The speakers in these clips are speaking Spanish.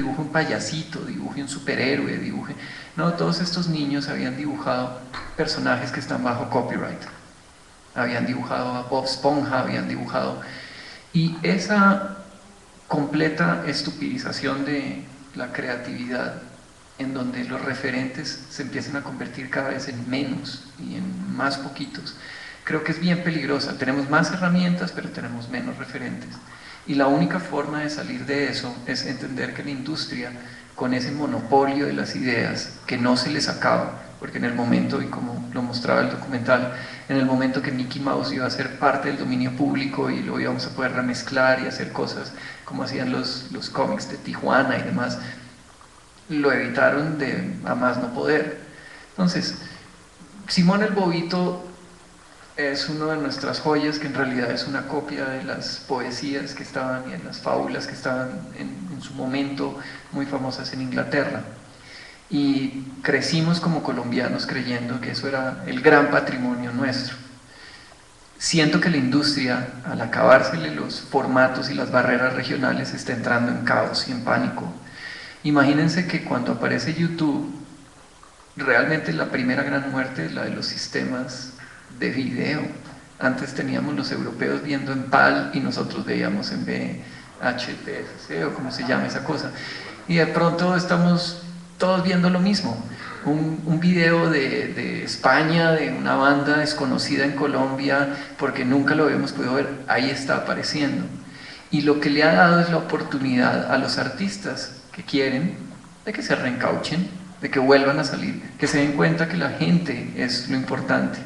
dibuje un payasito, dibuje un superhéroe, dibuje... No, todos estos niños habían dibujado personajes que están bajo copyright. Habían dibujado a Bob Esponja, habían dibujado... Y esa completa estupidización de la creatividad, en donde los referentes se empiezan a convertir cada vez en menos y en más poquitos, creo que es bien peligrosa. Tenemos más herramientas, pero tenemos menos referentes. Y la única forma de salir de eso es entender que la industria, con ese monopolio de las ideas, que no se les acaba, porque en el momento, y como lo mostraba el documental, en el momento que Mickey Mouse iba a ser parte del dominio público y lo íbamos a poder remezclar y hacer cosas como hacían los cómics de Tijuana y demás, lo evitaron de a más no poder. Entonces, Simón el Bobito es una de nuestras joyas, que en realidad es una copia de las poesías que estaban y de las fábulas que estaban en su momento muy famosas en Inglaterra. Y crecimos como colombianos creyendo que eso era el gran patrimonio nuestro. Siento que la industria, al acabársele los formatos y las barreras regionales, está entrando en caos y en pánico. Imagínense que cuando aparece YouTube, realmente la primera gran muerte es la de los sistemas de video. Antes teníamos los europeos viendo en PAL y nosotros veíamos en VHTC o como se llama esa cosa. Y de pronto estamos todos viendo lo mismo. Un video de España, de una banda desconocida en Colombia, porque nunca lo habíamos podido ver, ahí está apareciendo. Y lo que le ha dado es la oportunidad a los artistas que quieren de que se reencauchen, de que vuelvan a salir, que se den cuenta que la gente es lo importante.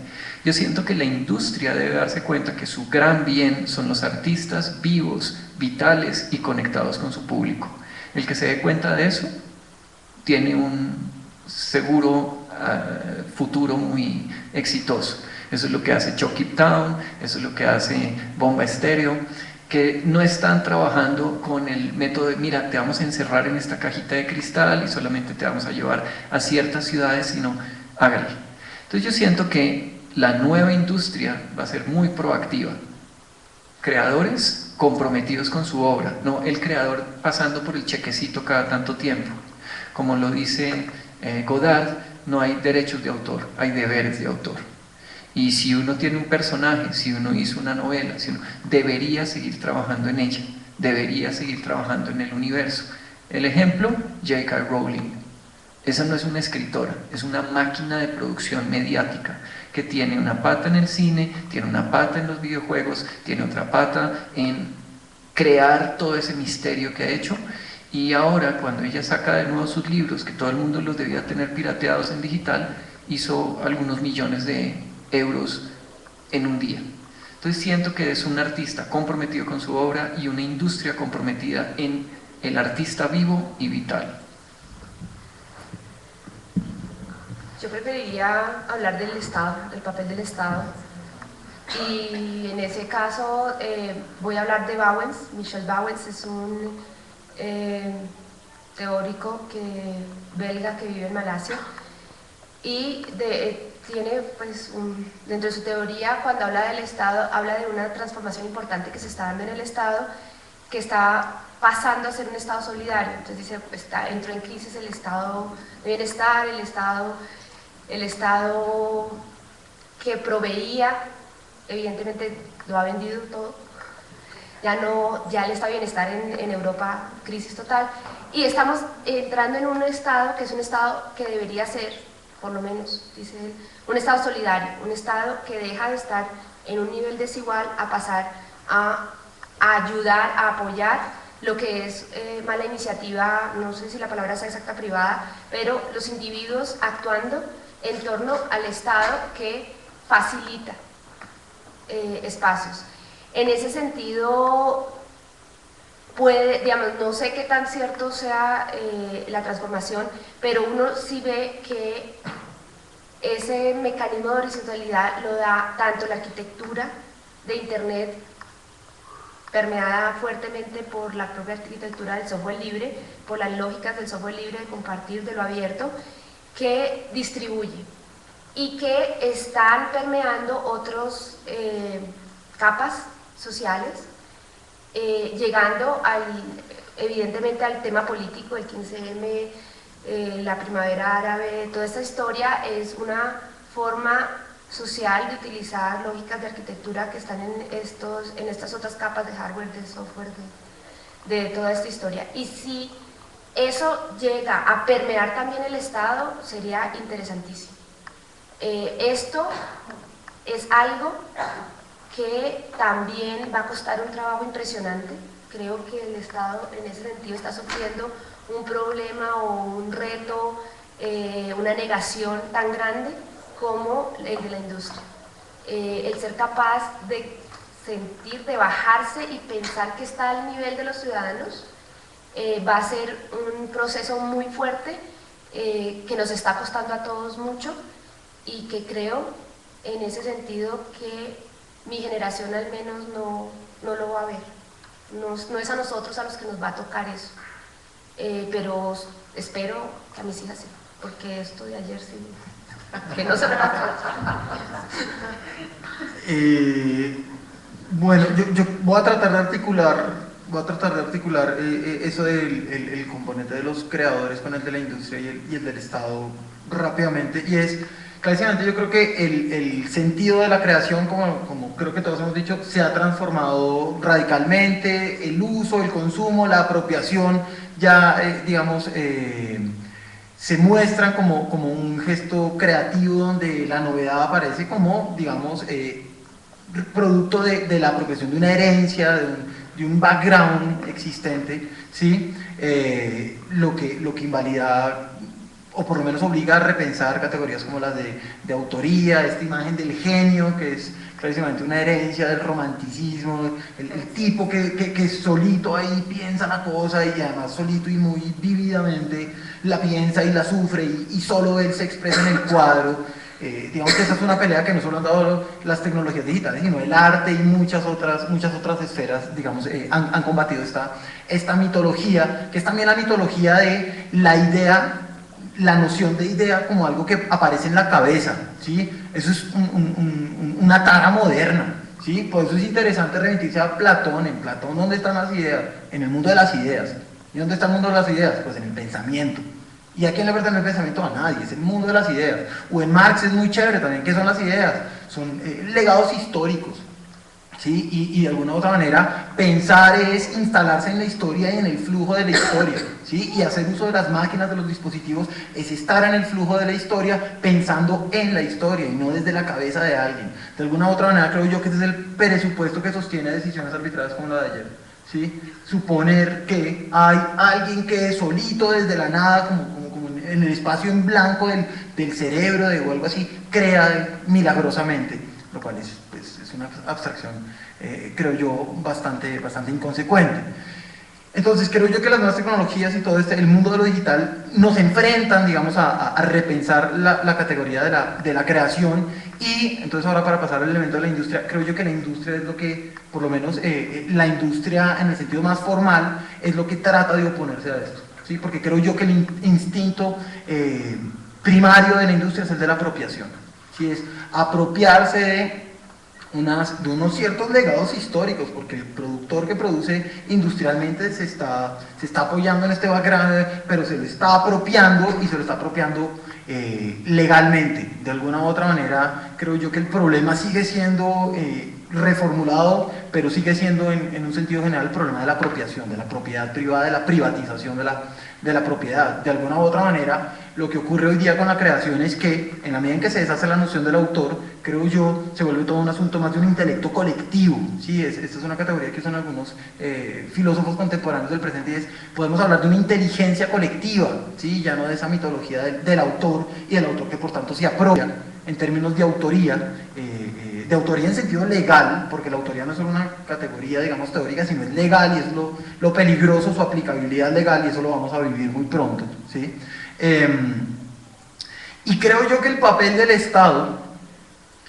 Yo siento que la industria debe darse cuenta que su gran bien son los artistas vivos, vitales y conectados con su público. El que se dé cuenta de eso tiene un seguro futuro muy exitoso. Eso es lo que hace Chucky Town, eso es lo que hace Bomba Estéreo, que no están trabajando con el método de, mira, te vamos a encerrar en esta cajita de cristal y solamente te vamos a llevar a ciertas ciudades, sino hágale. Entonces yo siento que la nueva industria va a ser muy proactiva. Creadores comprometidos con su obra, no el creador pasando por el chequecito cada tanto tiempo. Como lo dice Godard, no hay derechos de autor, hay deberes de autor. Y si uno tiene un personaje, si uno hizo una novela, si uno, debería seguir trabajando en ella, debería seguir trabajando en el universo. El ejemplo, J.K. Rowling. Esa no es una escritora, es una máquina de producción mediática que tiene una pata en el cine, tiene una pata en los videojuegos, tiene otra pata en crear todo ese misterio que ha hecho. Y ahora, cuando ella saca de nuevo sus libros, que todo el mundo los debía tener pirateados en digital, hizo algunos millones de euros en un día. Entonces siento que es un artista comprometido con su obra y una industria comprometida en el artista vivo y vital. Yo preferiría hablar del Estado, del papel del Estado, y en ese caso voy a hablar de Bauwens. Michel Bauwens es un teórico belga que vive en Malasia y tiene pues dentro de su teoría, cuando habla del Estado, habla de una transformación importante que se está dando en el Estado, que está pasando a ser un Estado solidario. Entonces dice, pues, entró en crisis el Estado de bienestar, el Estado que proveía, evidentemente lo ha vendido todo, ya el estado de bienestar en Europa, crisis total, y estamos entrando en un Estado que es un Estado que debería ser, por lo menos, dice él, un Estado solidario, un Estado que deja de estar en un nivel desigual a pasar a ayudar, a apoyar lo que es mala iniciativa, no sé si la palabra sea exacta, privada, pero los individuos actuando en torno al Estado que facilita espacios. En ese sentido, no sé qué tan cierto sea la transformación, pero uno sí ve que ese mecanismo de horizontalidad lo da tanto la arquitectura de Internet, permeada fuertemente por la propia arquitectura del software libre, por las lógicas del software libre, de compartir, de lo abierto, que distribuye y que están permeando otras capas sociales, llegando evidentemente al tema político, el 15M, la primavera árabe, toda esta historia es una forma social de utilizar lógicas de arquitectura que están en estas otras capas de hardware, de software, de toda esta historia. Y si eso llega a permear también el Estado, sería interesantísimo. Esto es algo que también va a costar un trabajo impresionante. Creo que el Estado en ese sentido está sufriendo un problema o un reto, una negación tan grande como el de la industria. El ser capaz de sentir, de bajarse y pensar que está al nivel de los ciudadanos va a ser un proceso muy fuerte que nos está costando a todos mucho y que creo en ese sentido que mi generación al menos no lo va a ver. No es a nosotros a los que nos va a tocar eso, pero espero que a mis hijas sí, porque esto de ayer sí, que no se me va a acabar. Bueno, yo voy a tratar de articular eso del el componente de los creadores con el de la industria y el del Estado rápidamente, y es clarísimamente yo creo que el sentido de la creación, como creo que todos hemos dicho, se ha transformado radicalmente. El uso, el consumo, la apropiación ya digamos se muestran como un gesto creativo donde la novedad aparece como digamos producto de la apropiación de una herencia, de un background existente, ¿sí? Lo que invalida o por lo menos obliga a repensar categorías como las de autoría, esta imagen del genio, que es clarísimamente una herencia del romanticismo, el tipo que solito ahí piensa la cosa y además solito y muy vívidamente la piensa y la sufre y solo él se expresa en el cuadro. Digamos que esa es una pelea que no solo han dado las tecnologías digitales, sino el arte y muchas otras esferas, digamos, han combatido esta mitología, que es también la mitología de la idea, la noción de idea como algo que aparece en la cabeza, ¿sí? Eso es una tara moderna, ¿sí? Por eso es interesante remitirse a Platón. En Platón, ¿dónde están las ideas? En el mundo de las ideas. ¿Y dónde está el mundo de las ideas? Pues en el pensamiento. ¿Y a quién le pertenece el pensamiento? A nadie, es el mundo de las ideas. O en Marx es muy chévere también, ¿qué son las ideas? Son legados históricos, ¿sí? Y de alguna u otra manera pensar es instalarse en la historia y en el flujo de la historia, ¿sí? Y hacer uso de las máquinas, de los dispositivos, es estar en el flujo de la historia pensando en la historia y no desde la cabeza de alguien. De alguna u otra manera creo yo que ese es el presupuesto que sostiene decisiones arbitrarias como la de ayer, ¿sí? Suponer que hay alguien que solito desde la nada, como en el espacio en blanco del cerebro o algo así, crea milagrosamente, lo cual es una abstracción, creo yo, bastante inconsecuente. Entonces creo yo que las nuevas tecnologías y todo el mundo de lo digital nos enfrentan, digamos, a repensar la categoría de la creación. Y entonces ahora, para pasar al elemento de la industria, creo yo que la industria es lo que, por lo menos la industria en el sentido más formal, es lo que trata de oponerse a esto, ¿sí? Porque creo yo que el instinto primario de la industria es el de la apropiación, ¿sí? Es apropiarse de unos ciertos legados históricos, porque el productor que produce industrialmente se está apoyando en este background, pero se lo está apropiando, y se lo está apropiando legalmente. De alguna u otra manera, creo yo que el problema sigue siendo reformulado, pero sigue siendo en un sentido general el problema de la apropiación, de la propiedad privada, de la privatización de la propiedad. De alguna u otra manera, lo que ocurre hoy día con la creación es que, en la medida en que se deshace la noción del autor, creo yo, se vuelve todo un asunto más de un intelecto colectivo, ¿sí? Esta es una categoría que usan algunos filósofos contemporáneos del presente, y podemos hablar de una inteligencia colectiva, ¿sí? Ya no de esa mitología del autor, y del autor que por tanto se apropia en términos de autoría en sentido legal, porque la autoría no es solo una categoría, digamos, teórica, sino es legal, y es lo peligroso, su aplicabilidad legal, y eso lo vamos a vivir muy pronto, ¿sí? Y creo yo que el papel del Estado,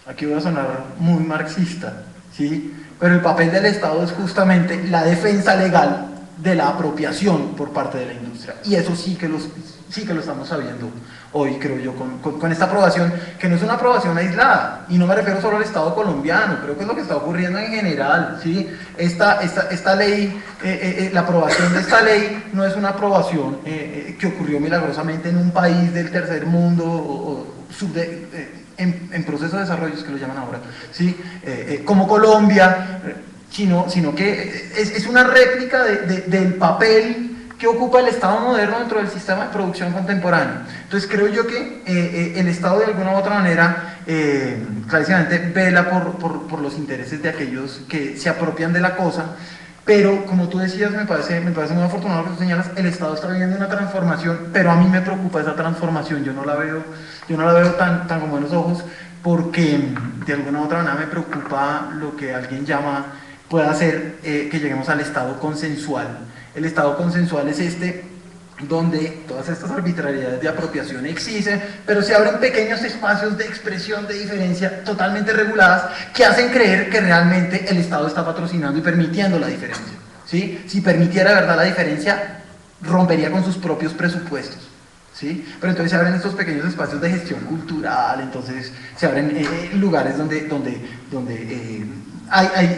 aquí voy a sonar muy marxista, ¿sí? Pero el papel del Estado es justamente la defensa legal de la apropiación por parte de la industria. Y eso sí que lo estamos sabiendo hoy, creo yo, con esta aprobación, que no es una aprobación aislada, y no me refiero solo al Estado colombiano, creo que es lo que está ocurriendo en general, ¿sí? Esta ley, la aprobación de esta ley no es una aprobación que ocurrió milagrosamente en un país del tercer mundo en proceso de desarrollo, es que lo llaman ahora, ¿sí? Como Colombia, sino que es una réplica del papel que ocupa el Estado moderno dentro del sistema de producción contemporáneo. Entonces creo yo que el Estado de alguna u otra manera clarísimamente vela por los intereses de aquellos que se apropian de la cosa, pero como tú decías, me parece muy afortunado lo que tú señalas, el Estado está viviendo una transformación, pero a mí me preocupa esa transformación, yo no la veo tan con buenos ojos, porque de alguna u otra manera me preocupa lo que alguien llama, puede hacer que lleguemos al Estado consensual. El Estado consensual es donde todas estas arbitrariedades de apropiación existen, pero se abren pequeños espacios de expresión de diferencia totalmente reguladas que hacen creer que realmente el Estado está patrocinando y permitiendo la diferencia, ¿sí? Si permitiera de verdad la diferencia, rompería con sus propios presupuestos, ¿sí? Pero entonces se abren estos pequeños espacios de gestión cultural, entonces se abren lugares donde hay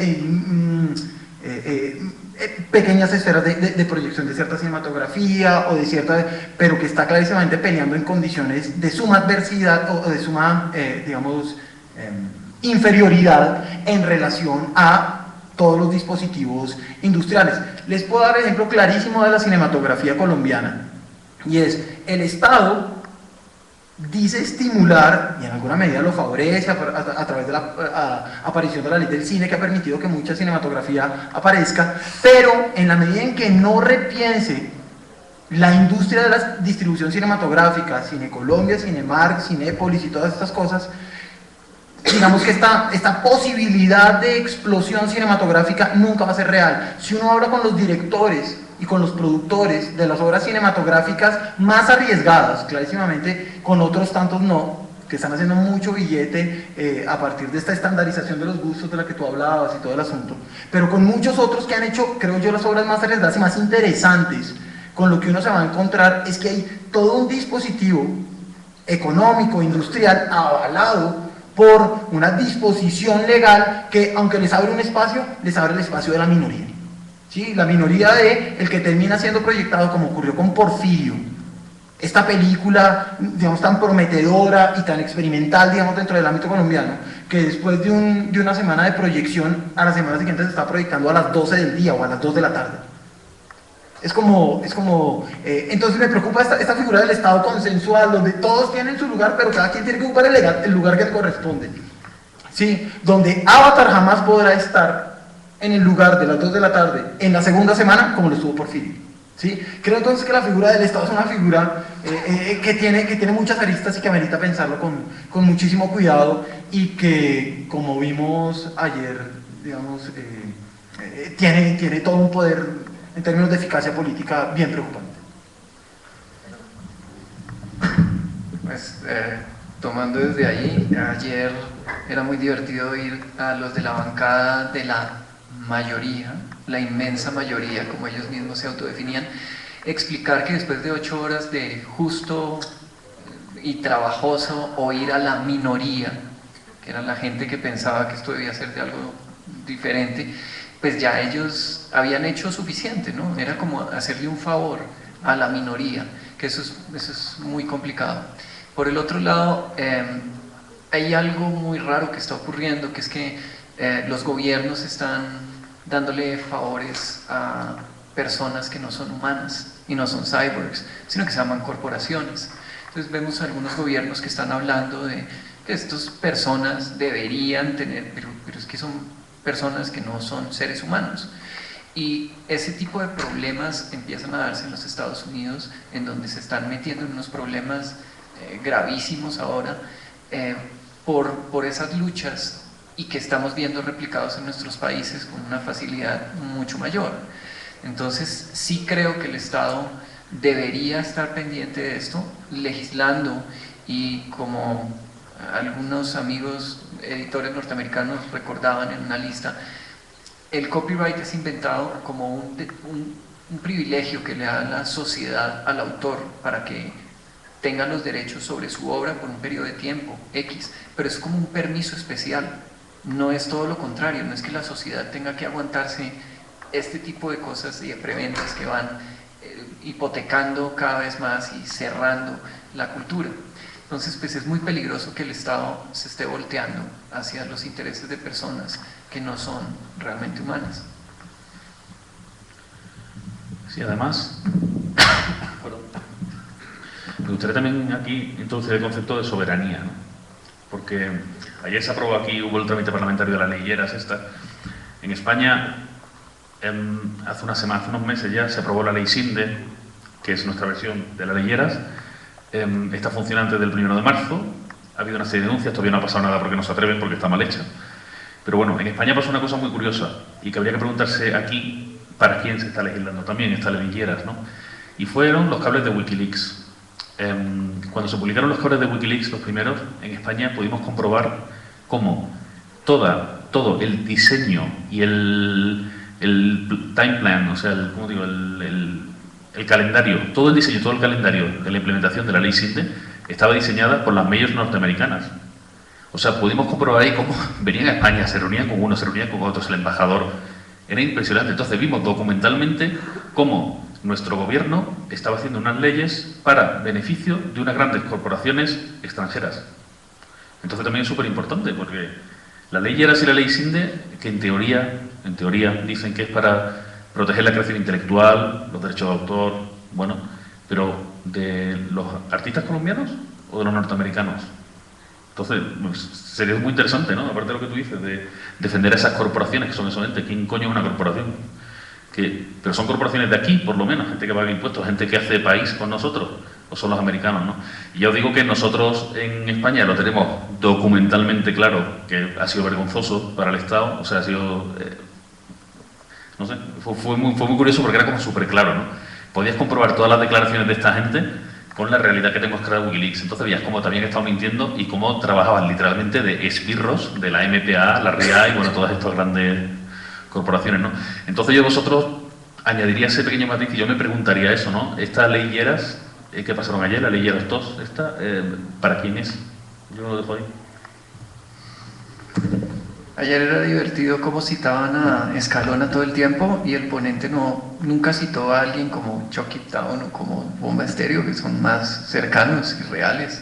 pequeñas esferas de proyección de cierta cinematografía o de cierta, pero que está clarísimamente peleando en condiciones de suma adversidad o de suma, inferioridad en relación a todos los dispositivos industriales. Les puedo dar el ejemplo clarísimo de la cinematografía colombiana, y es el Estado dice estimular, y en alguna medida lo favorece a través de la aparición de la ley del cine, que ha permitido que mucha cinematografía aparezca, pero en la medida en que no repiense la industria de la distribución cinematográfica, Cine Colombia, Cinemark, Cinépolis y todas estas cosas, digamos que esta posibilidad de explosión cinematográfica nunca va a ser real. Si uno habla con los directores y con los productores de las obras cinematográficas más arriesgadas, clarísimamente con otros tantos no, que están haciendo mucho billete a partir de esta estandarización de los gustos de la que tú hablabas y todo el asunto, pero con muchos otros que han hecho, creo yo, las obras más arriesgadas y más interesantes, con lo que uno se va a encontrar es que hay todo un dispositivo económico, industrial, avalado por una disposición legal que, aunque les abre un espacio, les abre el espacio de la minoría. ¿Sí? La minoría de el que termina siendo proyectado, como ocurrió con Porfirio, esta película, digamos, tan prometedora y tan experimental, digamos, dentro del ámbito colombiano, que después de una semana de proyección, a la semana siguiente se está proyectando a las 12 del día o a las 2 de la tarde. Entonces me preocupa esta figura del Estado consensual, donde todos tienen su lugar, pero cada quien tiene que ocupar el lugar que le corresponde. ¿Sí? Donde Avatar jamás podrá estar en el lugar de las 2 de la tarde en la segunda semana como lo estuvo Porfirio. ¿Sí? Creo entonces que la figura del Estado es una figura que tiene muchas aristas y que amerita pensarlo con muchísimo cuidado, y que, como vimos ayer, digamos, tiene todo un poder en términos de eficacia política bien preocupante. Pues tomando desde ahí, ayer era muy divertido oír a los de la bancada de la mayoría, la inmensa mayoría, como ellos mismos se autodefinían, explicar que después de 8 horas de justo y trabajoso oír a la minoría, que era la gente que pensaba que esto debía ser de algo diferente, pues ya ellos habían hecho suficiente, ¿no? Era como hacerle un favor a la minoría, que eso es muy complicado. Por el otro lado, hay algo muy raro que está ocurriendo, que es que los gobiernos están dándole favores a personas que no son humanas y no son cyborgs, sino que se llaman corporaciones. Entonces vemos algunos gobiernos que están hablando de que estas personas deberían tener, pero es que son personas que no son seres humanos. Y ese tipo de problemas empiezan a darse en los Estados Unidos, en donde se están metiendo en unos problemas gravísimos ahora por esas luchas, y que estamos viendo replicados en nuestros países con una facilidad mucho mayor. Entonces sí creo que el Estado debería estar pendiente de esto, legislando, y como algunos amigos editores norteamericanos recordaban en una lista, el copyright es inventado como un privilegio que le da la sociedad al autor para que tenga los derechos sobre su obra por un periodo de tiempo X, pero es como un permiso especial, no es todo lo contrario, no es que la sociedad tenga que aguantarse este tipo de cosas y de preventas que van hipotecando cada vez más y cerrando la cultura. Entonces, pues es muy peligroso que el Estado se esté volteando hacia los intereses de personas que no son realmente humanas. Sí, además, me gustaría también aquí introducir el concepto de soberanía, ¿no? Porque ayer se aprobó aquí, hubo el trámite parlamentario de la ley Lleras esta. En España, hace unos meses ya, se aprobó la ley Sinde, que es nuestra versión de la ley Lleras. Está funcionando desde el 1 de marzo. Ha habido una serie de denuncias, todavía no ha pasado nada porque no se atreven, porque está mal hecha. Pero bueno, en España pasó una cosa muy curiosa y que habría que preguntarse aquí para quién se está legislando también esta ley Lleras, ¿no? Y fueron los cables de Wikileaks. Cuando se publicaron los cables de Wikileaks, los primeros, en España pudimos comprobar cómo todo el diseño y el time plan, o sea, el calendario, todo el diseño, todo el calendario de la implementación de la ley Sinde estaba diseñada por las majors norteamericanas. O sea, pudimos comprobar ahí cómo venían a España, se reunían con unos, se reunían con otros, el embajador. Era impresionante. Entonces vimos documentalmente cómo nuestro gobierno estaba haciendo unas leyes para beneficio de unas grandes corporaciones extranjeras. Entonces también es súper importante porque la ley Lleras y la ley Sinde, que en teoría dicen que es para proteger la creación intelectual, los derechos de autor, bueno, pero ¿de los artistas colombianos o de los norteamericanos? Entonces, pues, sería muy interesante, ¿no? Aparte de lo que tú dices, de defender a esas corporaciones que son esos entes. ¿Quién coño es una corporación? Pero son corporaciones de aquí, por lo menos, gente que paga impuestos, gente que hace país con nosotros, o son los americanos, ¿no? Y ya os digo que nosotros en España lo tenemos documentalmente claro, que ha sido vergonzoso para el Estado, o sea, ha sido... no sé, fue muy curioso porque era como súper claro, ¿no? Podías comprobar todas las declaraciones de esta gente con la realidad que tenemos creado Wikileaks. Entonces veías cómo también estaban mintiendo y cómo trabajaban literalmente de esbirros de la MPA, la RIA y bueno, todas estas grandes corporaciones, ¿no? Entonces yo vosotros añadiría ese pequeño matiz y yo me preguntaría eso, ¿no? Esta ley Lleras, ¿qué pasaron ayer? La ley Lleras 2, esta, ¿para quién es? Yo lo dejo ahí. Ayer era divertido cómo citaban a Escalona todo el tiempo y el ponente nunca citó a alguien como Chucky Town o como Bomba Estéreo, que son más cercanos y reales.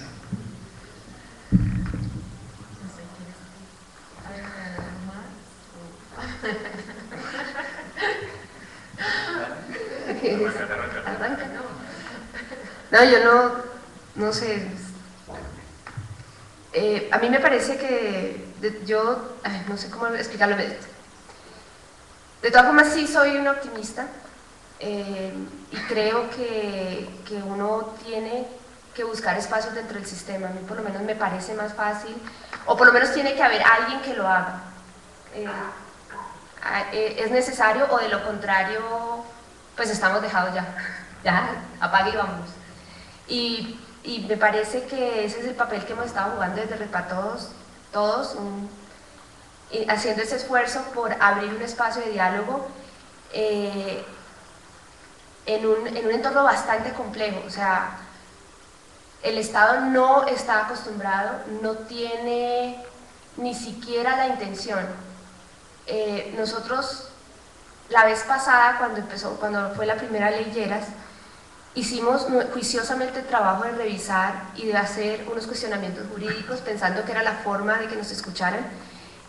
No, yo no sé. A mí me parece que no sé cómo explicarlo. De todas formas, sí soy un optimista y creo que uno tiene que buscar espacios dentro del sistema. A mí por lo menos me parece más fácil, o por lo menos tiene que haber alguien que lo haga. Es necesario, o de lo contrario, pues estamos dejados ya, apague y vámonos. Y me parece que ese es el papel que hemos estado jugando desde Red para Todos, haciendo ese esfuerzo por abrir un espacio de diálogo en un entorno bastante complejo. O sea, el Estado no está acostumbrado, no tiene ni siquiera la intención. Nosotros, la vez pasada, cuando fue la primera ley Lleras, hicimos juiciosamente el trabajo de revisar y de hacer unos cuestionamientos jurídicos pensando que era la forma de que nos escucharan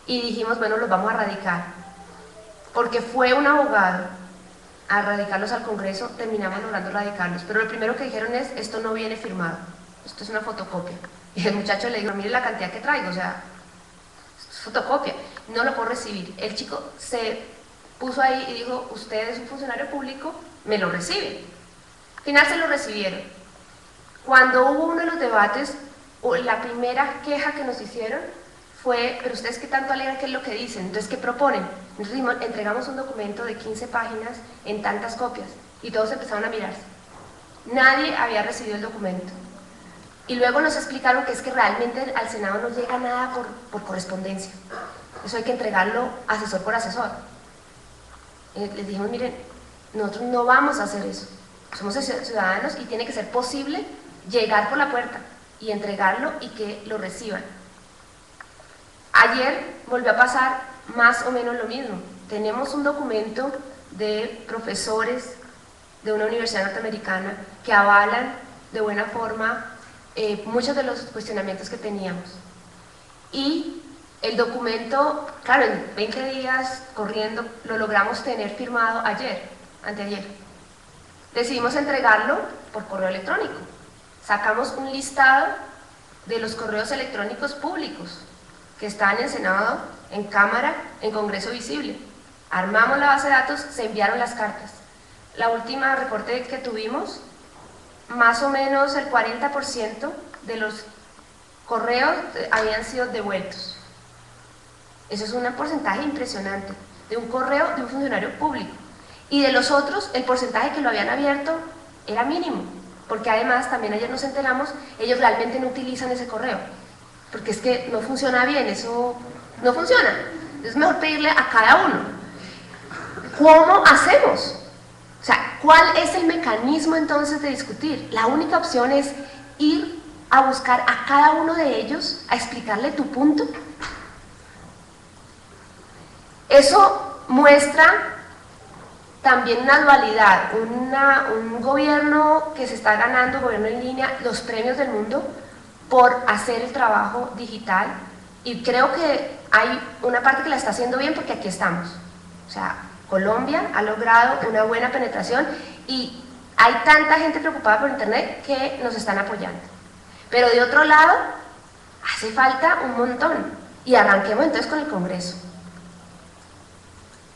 y dijimos, bueno, los vamos a radicar. Porque fue un abogado a radicarlos al Congreso, terminamos logrando radicarlos. Pero lo primero que dijeron es, esto no viene firmado, esto es una fotocopia. Y el muchacho le dijo, mire la cantidad que traigo, o sea, es fotocopia, no lo puedo recibir. El chico se puso ahí y dijo, usted es un funcionario público, me lo recibe. Al final se lo recibieron. Cuando hubo uno de los debates, la primera queja que nos hicieron fue, pero ustedes qué tanto alegan, qué es lo que dicen, entonces qué proponen. Entonces entregamos un documento de 15 páginas en tantas copias y todos empezaron a mirarse. Nadie había recibido el documento. Y luego nos explicaron que es que realmente al Senado no llega nada por correspondencia. Eso hay que entregarlo asesor por asesor. Les dijimos, miren, Nosotros no vamos a hacer eso. Somos ciudadanos y tiene que ser posible llegar por la puerta y entregarlo y que lo reciban. Ayer volvió a pasar más o menos lo mismo. Tenemos un documento de profesores de una universidad norteamericana que avalan de buena forma muchos de los cuestionamientos que teníamos. Y el documento, claro, en 20 días corriendo, lo logramos tener firmado anteayer. Decidimos entregarlo por correo electrónico. Sacamos un listado de los correos electrónicos públicos que están en Senado, en Cámara, en Congreso Visible. Armamos la base de datos, se enviaron las cartas. La última reporte que tuvimos, más o menos el 40% de los correos habían sido devueltos. Eso es un porcentaje impresionante de un correo de un funcionario público. Y de los otros, el porcentaje que lo habían abierto era mínimo, porque además, también ayer nos enteramos, ellos realmente no utilizan ese correo, porque es que no funciona bien, eso no funciona. Es mejor pedirle a cada uno. ¿Cómo hacemos? O sea, ¿cuál es el mecanismo entonces de discutir? La única opción es ir a buscar a cada uno de ellos, a explicarle tu punto. Eso muestra también una dualidad, un gobierno que se está ganando, gobierno en línea, los premios del mundo por hacer el trabajo digital, y creo que hay una parte que la está haciendo bien porque aquí estamos. O sea, Colombia ha logrado una buena penetración y hay tanta gente preocupada por internet que nos están apoyando. Pero de otro lado, hace falta un montón, y arranquemos entonces con el Congreso.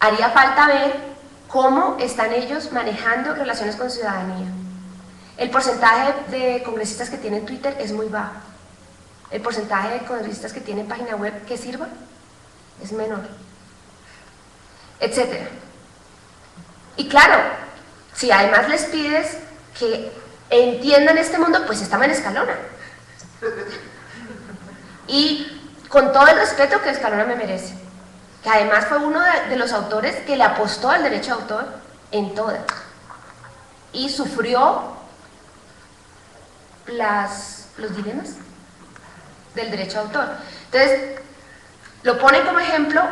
Haría falta ver cómo están ellos manejando relaciones con ciudadanía. El porcentaje de congresistas que tienen Twitter es muy bajo. El porcentaje de congresistas que tienen página web que sirva es menor, etcétera. Y claro, si además les pides que entiendan este mundo, pues estamos en Escalona. Y con todo el respeto que Escalona me merece, que además fue uno de los autores que le apostó al derecho de autor en todas, y sufrió los dilemas del derecho de autor. Entonces, lo pone como ejemplo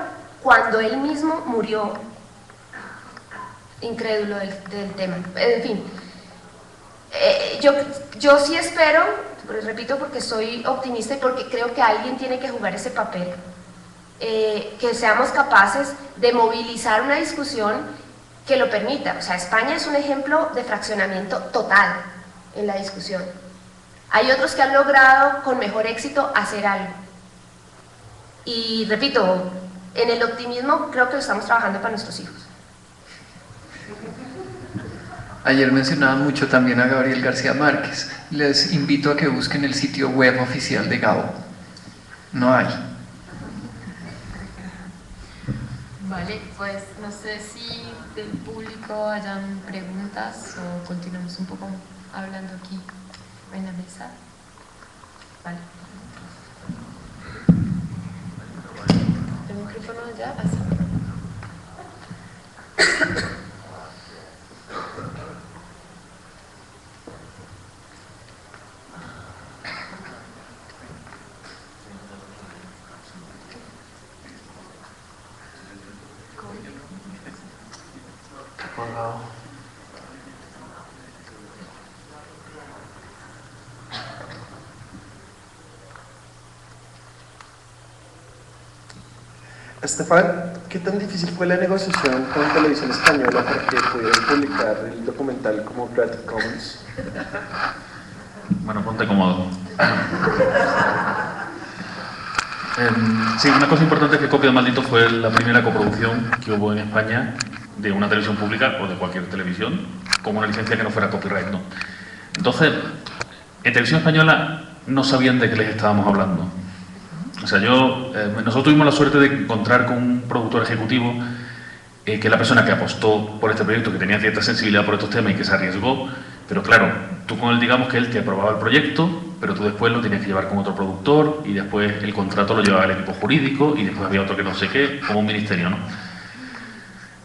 cuando él mismo murió incrédulo del tema. En fin, yo sí espero, repito, porque soy optimista y porque creo que alguien tiene que jugar ese papel, que seamos capaces de movilizar una discusión que lo permita. O sea, España es un ejemplo de fraccionamiento total en la discusión. Hay otros que han logrado con mejor éxito hacer algo. Y repito, en el optimismo creo que lo estamos trabajando para nuestros hijos. Ayer mencionaban mucho también a Gabriel García Márquez. Les invito a que busquen el sitio web oficial de Gabo. No hay. Vale, pues no sé si del público hayan preguntas o continuamos un poco hablando aquí en la mesa. Vale. ¿El micrófono allá? Así. Estefan, ¿qué tan difícil fue la negociación con Televisión Española para que pudieran publicar el documental como Creative Commons? Bueno, ponte cómodo. Sí, una cosa importante es que Copia de Maldito fue la primera coproducción que hubo en España de una televisión pública o de cualquier televisión con una licencia que no fuera copyright, ¿no? Entonces, en Televisión Española no sabían de qué les estábamos hablando. O sea, nosotros tuvimos la suerte de encontrar con un productor ejecutivo que es la persona que apostó por este proyecto, que tenía cierta sensibilidad por estos temas y que se arriesgó, pero claro, tú con él, digamos que él te aprobaba el proyecto, pero tú después lo tenías que llevar con otro productor y después el contrato lo llevaba el equipo jurídico y después había otro que no sé qué, como un ministerio, ¿no?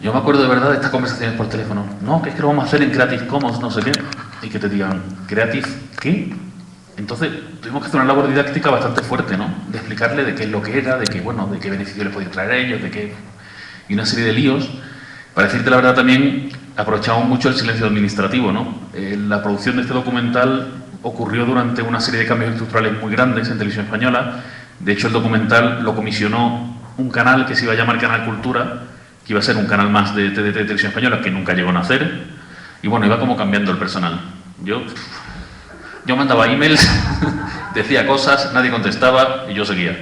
Yo me acuerdo de verdad de estas conversaciones por teléfono. No, que es que lo vamos a hacer en Creative Commons, no sé qué. Y que te digan, ¿Creative qué? Entonces tuvimos que hacer una labor didáctica bastante fuerte, ¿no? De explicarle de qué es lo que era, de qué, bueno, de qué beneficio les podía traer a ellos, de qué... Y una serie de líos. Para decirte la verdad también, aprovechamos mucho el silencio administrativo, ¿no? La producción de este documental ocurrió durante una serie de cambios estructurales muy grandes en Televisión Española. De hecho, el documental lo comisionó un canal que se iba a llamar Canal Cultura, que iba a ser un canal más de TDT de Televisión Española, que nunca llegó a nacer. Y bueno, iba como cambiando el personal. Yo mandaba emails, decía cosas, nadie contestaba y yo seguía.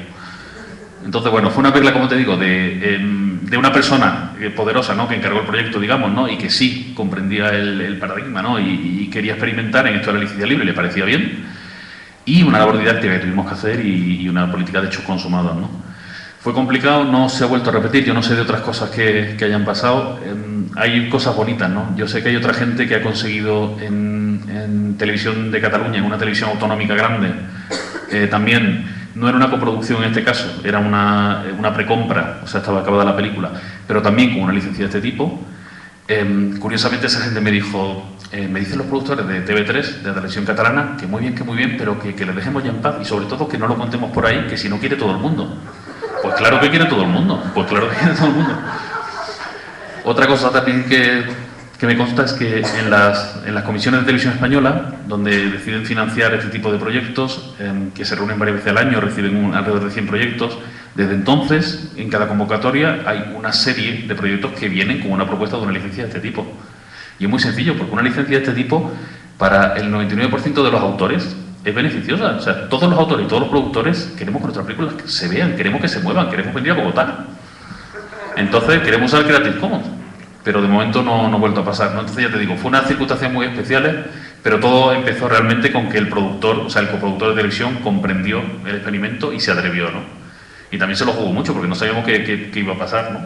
Entonces, bueno, fue una perla, como te digo, de una persona poderosa, ¿no?, que encargó el proyecto, digamos, ¿no?, y que sí comprendía el paradigma, ¿no?, y quería experimentar en esto de la licencia libre, le parecía bien, y una labor didáctica que tuvimos que hacer y una política de hechos consumados, ¿no? Fue complicado, no se ha vuelto a repetir, yo no sé de otras cosas que hayan pasado. Hay cosas bonitas, ¿no? Yo sé que hay otra gente que ha conseguido en Televisión de Cataluña, en una televisión autonómica grande, también, no era una coproducción en este caso, era una precompra, o sea, estaba acabada la película, pero también con una licencia de este tipo. Curiosamente esa gente me dijo, me dicen los productores de TV3, de la televisión catalana, que muy bien, pero que le dejemos ya en paz y sobre todo que no lo contemos por ahí, que si no quiere todo el mundo. Pues claro que quiere todo el mundo, Otra cosa también que me consta es que en las comisiones de Televisión Española, donde deciden financiar este tipo de proyectos, que se reúnen varias veces al año, reciben alrededor de 100 proyectos, desde entonces, en cada convocatoria, hay una serie de proyectos que vienen con una propuesta de una licencia de este tipo. Y es muy sencillo, porque una licencia de este tipo, para el 99% de los autores, es beneficiosa. O sea, todos los autores y todos los productores queremos que nuestras películas se vean, queremos que se muevan, queremos venir a Bogotá. Entonces, queremos usar Creative Commons. Pero de momento no ha vuelto a pasar, ¿no? Entonces ya te digo, fue unas circunstancias muy especiales, pero todo empezó realmente con que el productor, o sea, el coproductor de televisión comprendió el experimento y se atrevió, ¿no? Y también se lo jugó mucho porque no sabíamos qué iba a pasar, ¿no?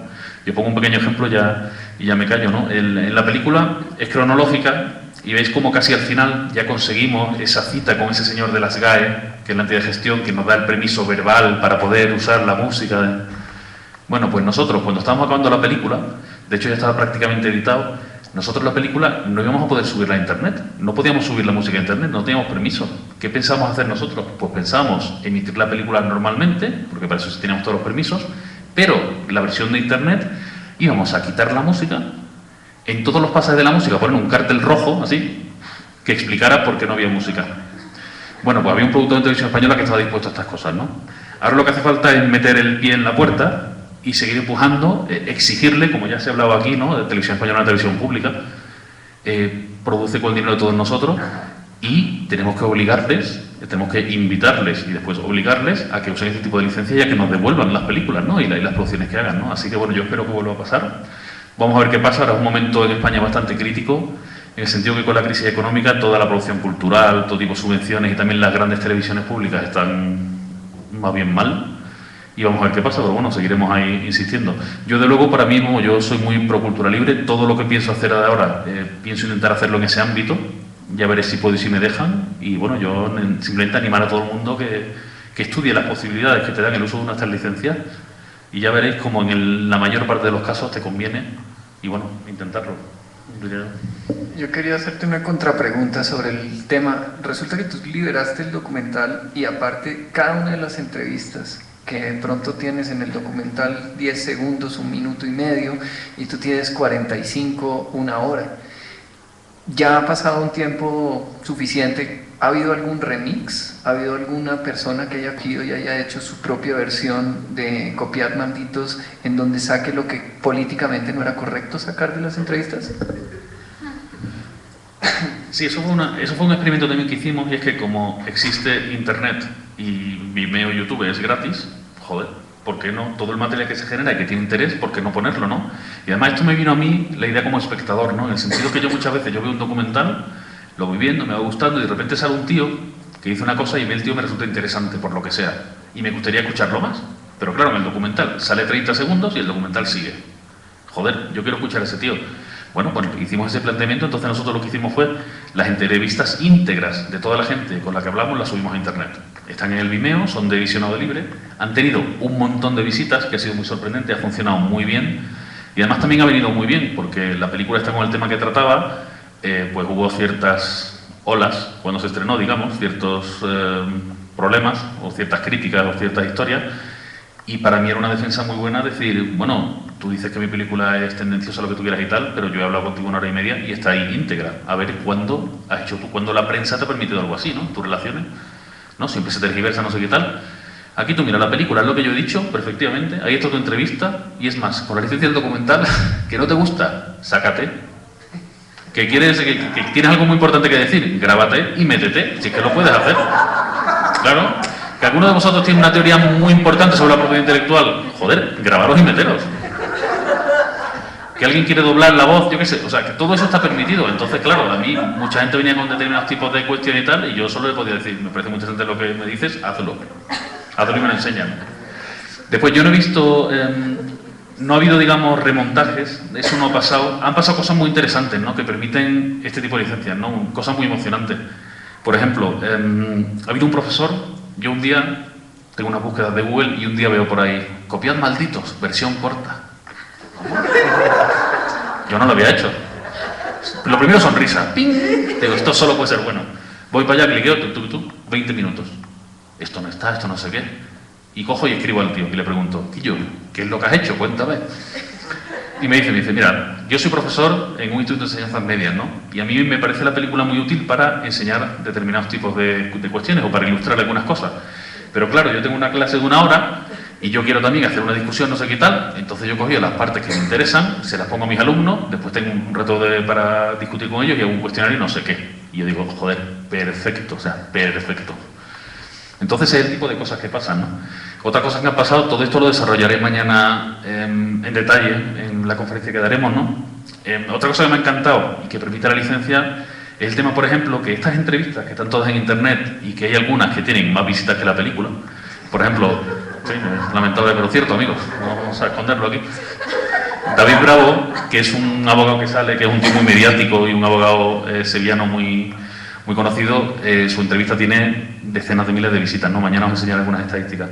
Yo pongo un pequeño ejemplo y ya me callo, ¿no? En la película es cronológica y veis como casi al final ya conseguimos esa cita con ese señor de las GAE, que es la entidad de gestión que nos da el permiso verbal para poder usar la música. Bueno, pues nosotros cuando estábamos acabando la película, de hecho ya estaba prácticamente editado, nosotros la película no íbamos a poder subirla a internet, no podíamos subir la música a internet, no teníamos permiso. ¿Qué pensábamos hacer nosotros? Pues pensábamos emitir la película normalmente, porque para eso sí teníamos todos los permisos, pero la versión de internet íbamos a quitar la música, en todos los pasajes de la música poner un cartel rojo, así, que explicara por qué no había música. Bueno, pues había un productor de Televisión Española que estaba dispuesto a estas cosas, ¿no? Ahora lo que hace falta es meter el pie en la puerta y seguir empujando, exigirle, como ya se ha hablado aquí, ¿no?, de Televisión Española, una televisión pública, produce con el dinero de todos nosotros y tenemos que obligarles, tenemos que invitarles y después obligarles a que usen este tipo de licencias y a que nos devuelvan las películas, ¿no?, y las producciones que hagan, ¿no? Así que bueno, yo espero que vuelva a pasar. Vamos a ver qué pasa. Ahora es un momento en España bastante crítico, en el sentido que con la crisis económica toda la producción cultural, todo tipo de subvenciones y también las grandes televisiones públicas están más bien mal. Y vamos a ver qué pasa, pero bueno, seguiremos ahí insistiendo. Yo, de luego, para mí, como yo soy muy pro cultura libre, todo lo que pienso hacer de ahora, pienso intentar hacerlo en ese ámbito, ya veré si puedo y si me dejan, y bueno, yo simplemente animar a todo el mundo que estudie las posibilidades que te dan el uso de una de estas licencias, y ya veréis como en la mayor parte de los casos te conviene, y bueno, intentarlo. Yo quería hacerte una contrapregunta sobre el tema. Resulta que tú liberaste el documental y aparte cada una de las entrevistas que de pronto tienes en el documental 10 segundos, 1 minuto y medio, y tú tienes 45, 1 hora. ¿Ya ha pasado un tiempo suficiente? ¿Ha habido algún remix? ¿Ha habido alguna persona que haya ido y haya hecho su propia versión de Copiad Malditos en donde saque lo que políticamente no era correcto sacar de las entrevistas? Sí, eso fue un experimento también que hicimos, y es que como existe Internet y Vimeo y YouTube es gratis, joder, ¿por qué no? Todo el material que se genera y que tiene interés, ¿por qué no ponerlo, no? Y además esto me vino a mí la idea como espectador, ¿no? En el sentido que yo muchas veces veo un documental, lo voy viendo, me va gustando y de repente sale un tío que dice una cosa y el tío me resulta interesante por lo que sea y me gustaría escucharlo más. Pero claro, en el documental sale 30 segundos y el documental sigue. Joder, yo quiero escuchar a ese tío. Bueno, pues hicimos ese planteamiento, entonces nosotros lo que hicimos fue las entrevistas íntegras de toda la gente con la que hablamos las subimos a internet. Están en el Vimeo, son de visionado libre, han tenido un montón de visitas, que ha sido muy sorprendente, ha funcionado muy bien. Y además también ha venido muy bien, porque la película está con el tema que trataba, pues hubo ciertas olas cuando se estrenó, digamos, ciertos problemas, o ciertas críticas, o ciertas historias, y para mí era una defensa muy buena decir, bueno, tú dices que mi película es tendenciosa, lo que tú quieras y tal, pero yo he hablado contigo 1 hora y media y está ahí íntegra. A ver cuándo has hecho tú, cuándo la prensa te ha permitido algo así, ¿no? Tus relaciones, ¿no? Siempre se tergiversa, no sé qué tal. Aquí tú mira la película, es lo que yo he dicho, perfectamente, ahí está tu entrevista, y es más, con la licencia del documental, que no te gusta, sácate. Que quieres, que tienes algo muy importante que decir, grábate y métete, si es que lo puedes hacer. Claro, que alguno de vosotros tiene una teoría muy importante sobre la propiedad intelectual, joder, grabaros y meteros. Que alguien quiere doblar la voz, yo qué sé, o sea, que todo eso está permitido. Entonces, claro, a mí mucha gente venía con determinados tipos de cuestiones y tal, y yo solo le podía decir, me parece muy interesante lo que me dices, hazlo. Hazlo y me lo enseñan. Después, yo no he visto, no ha habido, digamos, remontajes, eso no ha pasado. Han pasado cosas muy interesantes, ¿no?, que permiten este tipo de licencias, ¿no?, cosas muy emocionantes. Por ejemplo, ha habido un profesor, yo un día tengo unas búsquedas de Google y un día veo por ahí, copiad malditos, versión corta. Yo no lo había hecho. Lo primero, sonrisa. ¡Ping! Digo, esto solo puede ser bueno. Voy para allá, cliqueo, 20 minutos. Esto no está, esto no sé qué. Y cojo y escribo al tío y le pregunto, Quillo, ¿qué es lo que has hecho? Cuéntame. Y me dice, mira, yo soy profesor en un instituto de enseñanzas medias, ¿no? Y a mí me parece la película muy útil para enseñar determinados tipos de cuestiones o para ilustrar algunas cosas. Pero claro, yo tengo una clase de 1 hora y yo quiero también hacer una discusión, no sé qué tal, entonces yo cogí las partes que me interesan, se las pongo a mis alumnos, después tengo un reto para discutir con ellos y hago un cuestionario y no sé qué. Y yo digo, joder, perfecto, o sea, perfecto. Entonces es el tipo de cosas que pasan, ¿no? Otra cosa que ha pasado, todo esto lo desarrollaré mañana en detalle en la conferencia que daremos, ¿no? Otra cosa que me ha encantado y que permite la licencia es el tema, por ejemplo, que estas entrevistas que están todas en internet y que hay algunas que tienen más visitas que la película, por ejemplo, sí, es lamentable pero cierto, amigos, no vamos a esconderlo aquí. David Bravo, que es un abogado que sale, que es un tío muy mediático y un abogado sevillano muy conocido, su entrevista tiene decenas de miles de visitas, ¿no? Mañana os enseñaré algunas estadísticas.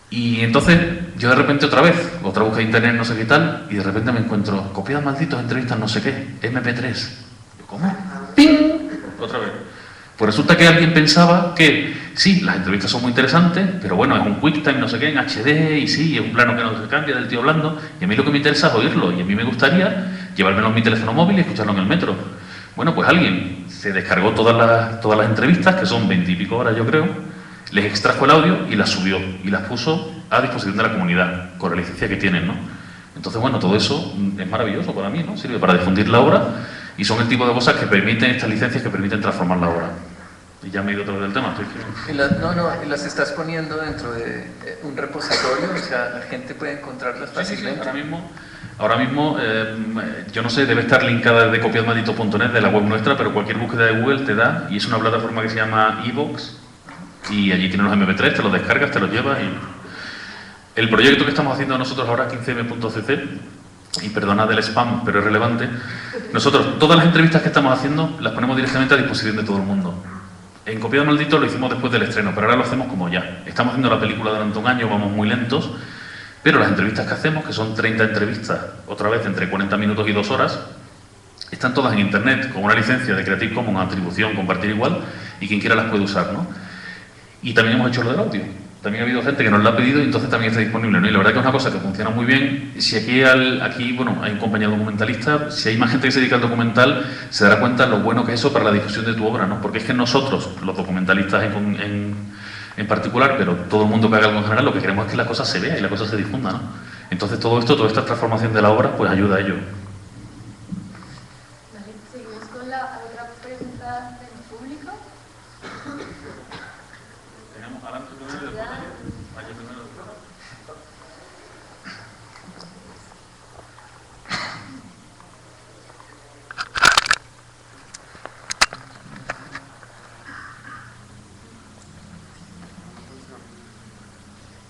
Y entonces, yo de repente otra búsqueda de internet, no sé qué tal, y de repente me encuentro, copias malditos, entrevistas, no sé qué, MP3. ¿Cómo? ¡Ping! Otra vez. Pues resulta que alguien pensaba que, sí, las entrevistas son muy interesantes, pero bueno, es un QuickTime, no sé qué, en HD, y sí, es un plano que no se cambia del tío hablando, y a mí lo que me interesa es oírlo, y a mí me gustaría llevármelo en mi teléfono móvil y escucharlo en el metro. Bueno, pues alguien se descargó todas las entrevistas, que son 20 y pico horas yo creo, les extrajo el audio y las subió, y las puso a disposición de la comunidad, con la licencia que tienen, ¿no? Entonces, bueno, todo eso es maravilloso para mí, ¿no? Sirve para difundir la obra, y son el tipo de cosas que permiten, estas licencias que permiten transformar la obra. Y ya me he ido otra vez del tema. Y las estás poniendo dentro de un repositorio, o sea, la gente puede encontrarlas fácilmente. Sí, ahora mismo yo no sé, debe estar linkada desde copiasmaldito.net de la web nuestra, pero cualquier búsqueda de Google te da, y es una plataforma que se llama iVoox, y allí tienes los MP3, te los descargas, te los llevas, y el proyecto que estamos haciendo nosotros ahora, 15m.cc, y perdonad el spam, pero es relevante, nosotros todas las entrevistas que estamos haciendo las ponemos directamente a disposición de todo el mundo. En Copiado Maldito lo hicimos después del estreno, pero ahora lo hacemos como ya. Estamos haciendo la película durante un año, vamos muy lentos, pero las entrevistas que hacemos, que son 30 entrevistas, otra vez entre 40 minutos y 2 horas, están todas en internet, con una licencia de Creative Commons, atribución, compartir igual, y quien quiera las puede usar, ¿no? Y también hemos hecho lo del audio. También ha habido gente que nos lo ha pedido y entonces también está disponible, ¿no? Y la verdad que es una cosa que funciona muy bien. Si aquí bueno, hay un compañero documentalista, si hay más gente que se dedica al documental, se dará cuenta lo bueno que es eso para la difusión de tu obra, ¿no? Porque es que nosotros, los documentalistas en particular, pero todo el mundo que haga algo en general, lo que queremos es que la cosa se vea y la cosa se difunda, ¿no? Entonces todo esto, toda esta transformación de la obra, pues ayuda a ello. Vale, seguimos con la otra pregunta del público. Tenemos adelante primero y después allá primero.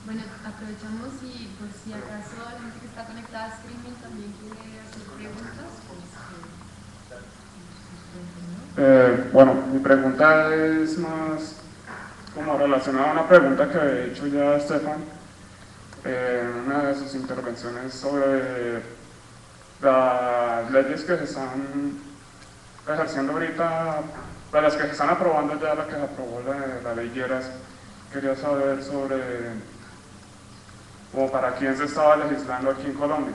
Bueno, aprovechamos y por si acaso la gente que está conectada a streaming también quiere hacer preguntas. Bueno, mi pregunta es más como relacionada a una pregunta que había hecho ya Stefan en una de sus intervenciones sobre las leyes que se están ejerciendo ahorita, de las que se están aprobando ya, la que se aprobó la ley Lleras, quería saber sobre, como para quién se estaba legislando aquí en Colombia.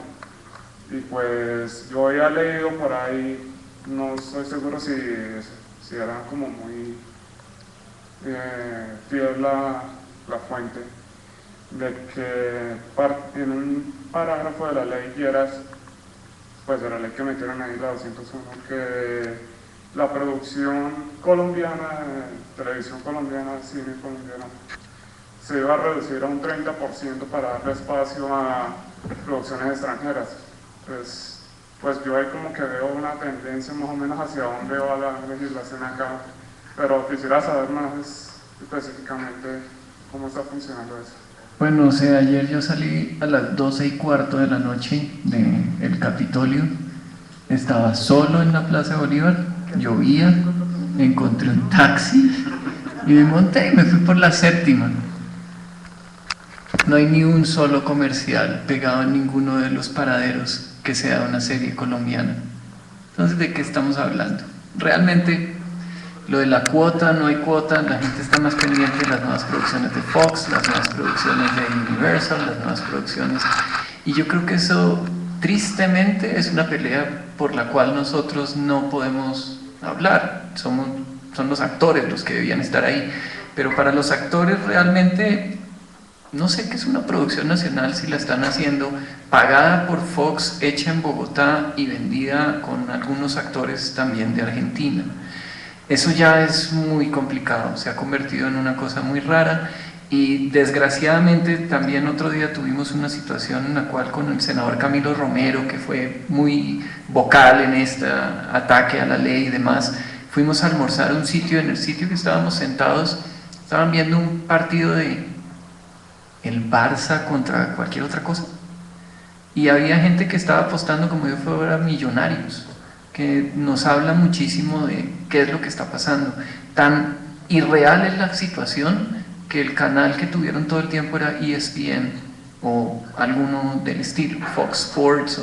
Y pues yo había leído por ahí, no estoy seguro si era como muy fiel la fuente, de que en un parágrafo de la ley Lleras, pues de la ley que metieron ahí, la 201, que la producción colombiana, televisión colombiana, cine colombiano, se iba a reducir a un 30% para darle espacio a producciones extranjeras. Pues yo ahí como que veo una tendencia más o menos hacia dónde va la legislación acá, pero quisiera saber más específicamente cómo está funcionando eso. Bueno, o sea, ayer yo salí a las 12:15 de la noche del Capitolio, estaba solo en la Plaza de Bolívar, llovía, encontré un taxi y me monté y me fui por la séptima. No hay ni un solo comercial pegado en ninguno de los paraderos que sea una serie colombiana. Entonces, ¿de qué estamos hablando? Realmente, lo de la cuota, no hay cuota, la gente está más pendiente de las nuevas producciones de Fox, las nuevas producciones de Universal, las nuevas producciones. Y yo creo que eso, tristemente, es una pelea por la cual nosotros no podemos hablar. Son los actores los que debían estar ahí. Pero para los actores realmente, no sé qué es una producción nacional si la están haciendo pagada por Fox, hecha en Bogotá y vendida con algunos actores también de Argentina. Eso ya es muy complicado, se ha convertido en una cosa muy rara y desgraciadamente también otro día tuvimos una situación en la cual con el senador Camilo Romero, que fue muy vocal en este ataque a la ley y demás, fuimos a almorzar a un sitio, en el sitio que estábamos sentados, estaban viendo un partido de el Barça contra cualquier otra cosa y había gente que estaba apostando como si fuera Millonarios, que nos habla muchísimo de qué es lo que está pasando. Tan irreal es la situación que el canal que tuvieron todo el tiempo era ESPN o alguno del estilo, Fox Sports.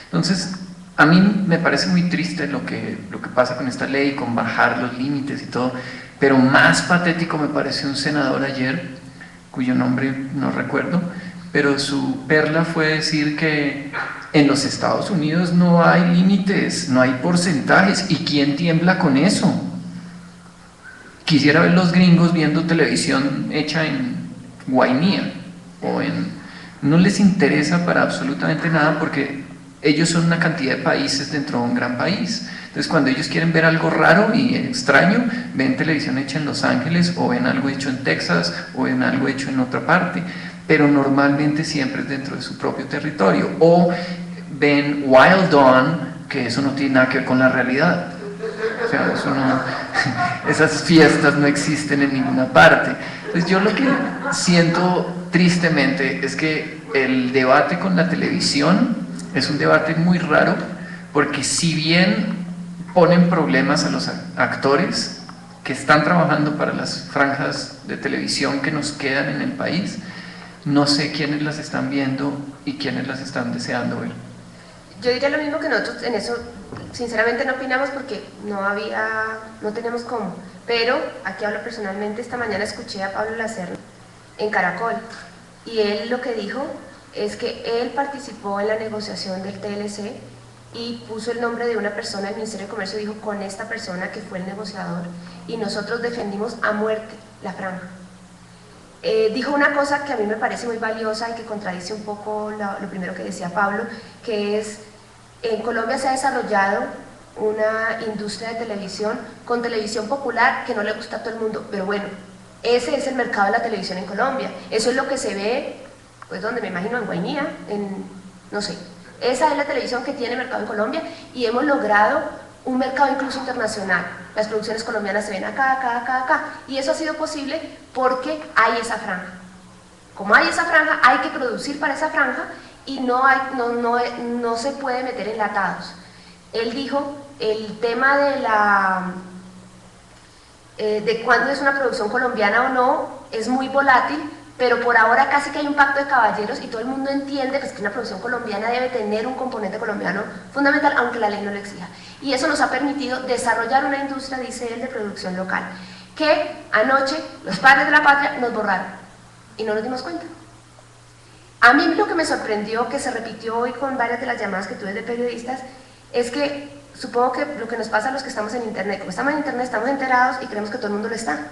Entonces, a mí me parece muy triste lo que pasa con esta ley, con bajar los límites y todo, pero más patético me pareció un senador ayer, cuyo nombre no recuerdo, pero su perla fue decir que en los Estados Unidos no hay límites, no hay porcentajes, ¿y quién tiembla con eso? Quisiera ver los gringos viendo televisión hecha en Guainía o no les interesa para absolutamente nada porque ellos son una cantidad de países dentro de un gran país. Entonces cuando ellos quieren ver algo raro y extraño, ven televisión hecha en Los Ángeles o ven algo hecho en Texas o ven algo hecho en otra parte, pero normalmente siempre es dentro de su propio territorio, o ven Wild Dawn, que eso no tiene nada que ver con la realidad. O sea, eso no, esas fiestas no existen en ninguna parte. Entonces yo lo que siento tristemente es que el debate con la televisión es un debate muy raro, porque si bien ponen problemas a los actores que están trabajando para las franjas de televisión que nos quedan en el país, no sé quiénes las están viendo y quiénes las están deseando ver. Yo diría lo mismo que nosotros, en eso sinceramente no opinamos porque no tenemos cómo, pero aquí hablo personalmente. Esta mañana escuché a Pablo Lacerda en Caracol y él lo que dijo es que él participó en la negociación del TLC y puso el nombre de una persona del Ministerio de Comercio, dijo con esta persona que fue el negociador, y nosotros defendimos a muerte la franja. Dijo una cosa que a mí me parece muy valiosa y que contradice un poco lo primero que decía Pablo, que es: en Colombia se ha desarrollado una industria de televisión con televisión popular que no le gusta a todo el mundo, pero bueno, ese es el mercado de la televisión en Colombia. Eso es lo que se ve, pues donde me imagino, en Guainía, no sé. Esa es la televisión que tiene mercado en Colombia y hemos logrado un mercado incluso internacional. Las producciones colombianas se ven acá, y eso ha sido posible porque hay esa franja. Como hay esa franja, hay que producir para esa franja y no se puede meter enlatados. Él dijo, el tema de cuándo es una producción colombiana o no es muy volátil, pero por ahora casi que hay un pacto de caballeros y todo el mundo entiende pues, que una producción colombiana debe tener un componente colombiano fundamental, aunque la ley no lo exija. Y eso nos ha permitido desarrollar una industria, dice él, de producción local, que anoche los padres de la patria nos borraron y no nos dimos cuenta. A mí lo que me sorprendió, que se repitió hoy con varias de las llamadas que tuve de periodistas, es que supongo que lo que nos pasa a los que estamos en internet, como estamos en internet estamos enterados y creemos que todo el mundo lo está.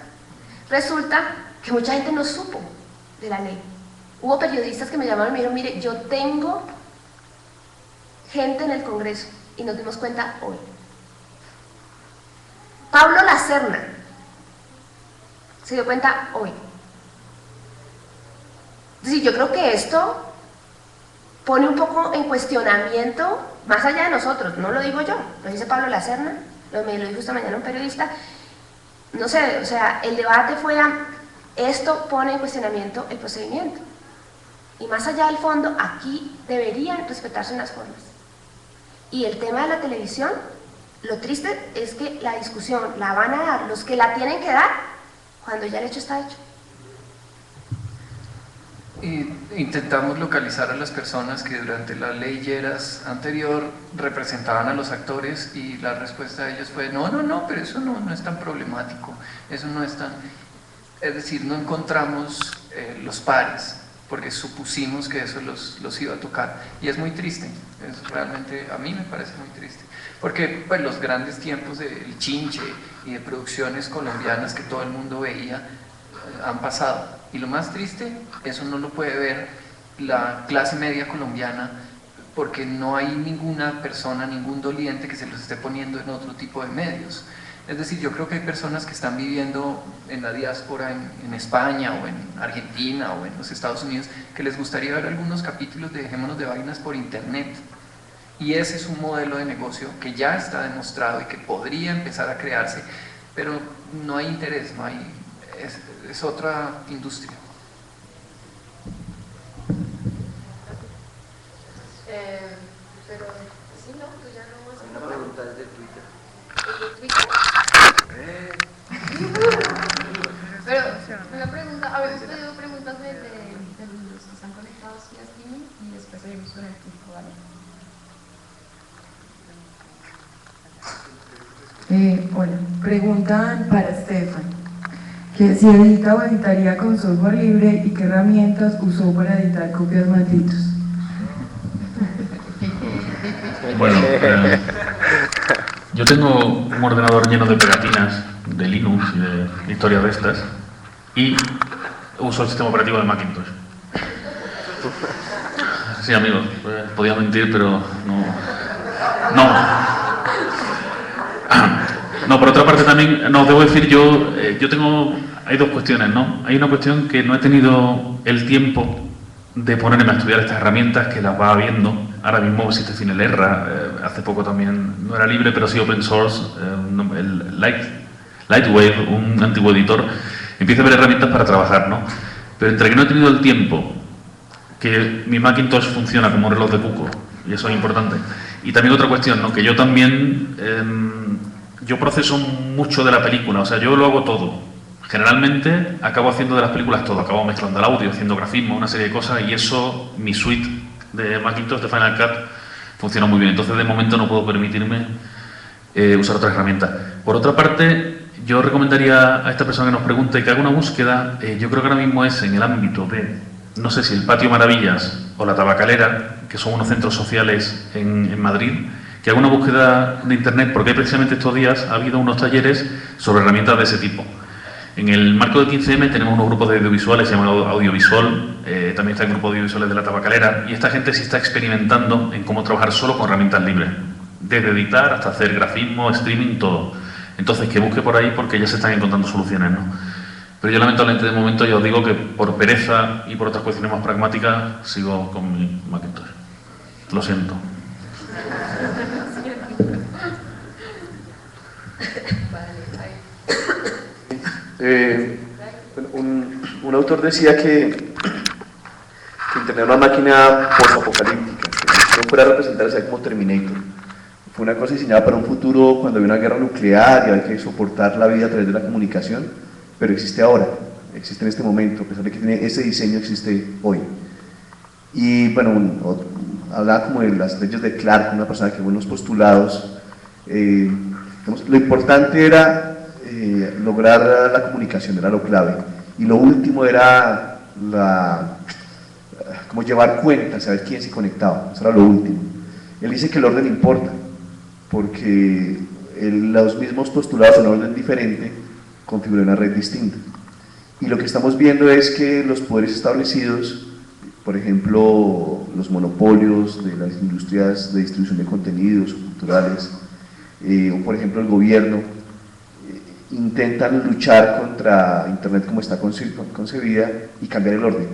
Resulta que mucha gente no supo de la ley. Hubo periodistas que me llamaron y me dijeron, mire, yo tengo gente en el Congreso y nos dimos cuenta hoy. Pablo Lacerna se dio cuenta hoy. Sí, yo creo que esto pone un poco en cuestionamiento, más allá de nosotros, no lo digo yo, lo dice Pablo Lacerna, me lo dijo esta mañana un periodista, no sé, o sea, el debate fue esto pone en cuestionamiento el procedimiento. Y más allá del fondo, aquí deberían respetarse unas formas. Y el tema de la televisión, lo triste es que la discusión la van a dar los que la tienen que dar cuando ya el hecho está hecho. Y intentamos localizar a las personas que durante la ley Lleras anterior representaban a los actores y la respuesta de ellos fue no, pero eso no es tan problemático, eso no es tan... Es decir, no encontramos los pares porque supusimos que eso los iba a tocar y es muy triste, es realmente, a mí me parece muy triste porque pues, los grandes tiempos del chinche y de producciones colombianas que todo el mundo veía han pasado. Y lo más triste, eso no lo puede ver la clase media colombiana porque no hay ninguna persona, ningún doliente que se los esté poniendo en otro tipo de medios. Es decir, yo creo que hay personas que están viviendo en la diáspora en España o en Argentina o en los Estados Unidos que les gustaría ver algunos capítulos de Dejémonos de Vainas por internet. Y ese es un modelo de negocio que ya está demostrado y que podría empezar a crearse, pero no hay interés, no hay... Es otra industria. Pero sí, no, tú ya no vas a... Una pregunta desde Twitter. ¿Desde Twitter? Pero una pregunta, habíamos pedido preguntas de los que están conectados y a streaming y después seguimos con el público, ¿vale? Hola, preguntan para Estefan, que si edita o editaría con software libre y qué herramientas usó para editar copias malditos. Bueno, yo tengo un ordenador lleno de pegatinas de Linux y de historias de estas y uso el sistema operativo de Macintosh. Sí, amigos, podía mentir, pero no, por otra parte también, no, debo decir, yo tengo, hay dos cuestiones, ¿no? Hay una cuestión que no he tenido el tiempo de ponerme a estudiar estas herramientas, que las va viendo. Ahora mismo existe Cinelerra, hace poco también, no era libre, pero sí open source, el Lightwave, un antiguo editor. Empiezo a ver herramientas para trabajar, ¿no? Pero entre que no he tenido el tiempo, que mi Macintosh funciona como un reloj de cuco, y eso es importante. Y también otra cuestión, ¿no? Que yo también, yo proceso mucho de la película, o sea, yo lo hago todo. Generalmente acabo haciendo de las películas todo, acabo mezclando el audio, haciendo grafismo, una serie de cosas, y eso, mi suite de Macintosh, de Final Cut, funciona muy bien. Entonces, de momento no puedo permitirme usar otras herramientas. Por otra parte, yo recomendaría a esta persona que nos pregunte que haga una búsqueda, yo creo que ahora mismo es en el ámbito de, no sé si el Patio Maravillas o la Tabacalera, que son unos centros sociales en Madrid, que haga una búsqueda de internet, porque precisamente estos días ha habido unos talleres sobre herramientas de ese tipo. En el marco del 15M tenemos unos grupos de audiovisuales, se llaman Audiovisual, también está el grupo de audiovisuales de la Tabacalera, y esta gente sí está experimentando en cómo trabajar solo con herramientas libres, desde editar hasta hacer grafismo, streaming, todo. Entonces, que busque por ahí porque ya se están encontrando soluciones, ¿no? Pero yo lamentablemente de momento ya os digo que por pereza y por otras cuestiones más pragmáticas sigo con mi Macintosh. Lo siento. Un autor decía que Internet era una máquina post-apocalíptica, que no fuera a representarse como Terminator. Fue una cosa diseñada para un futuro cuando hay una guerra nuclear y hay que soportar la vida a través de la comunicación, pero existe ahora. existe en este momento, a pesar de que tiene ese diseño, existe hoy. Y bueno, hablaba como de las leyes de Clark, una persona que tuvo unos postulados. Digamos, lo importante era lograr la comunicación, era lo clave. Y lo último era como llevar cuenta, saber quién se conectaba, eso era lo último. Él dice que el orden importa, porque los mismos postulados en orden diferente configuran una red distinta. Y lo que estamos viendo es que los poderes establecidos, por ejemplo, los monopolios de las industrias de distribución de contenidos culturales, o por ejemplo el gobierno, intentan luchar contra Internet como está concebida y cambiar el orden.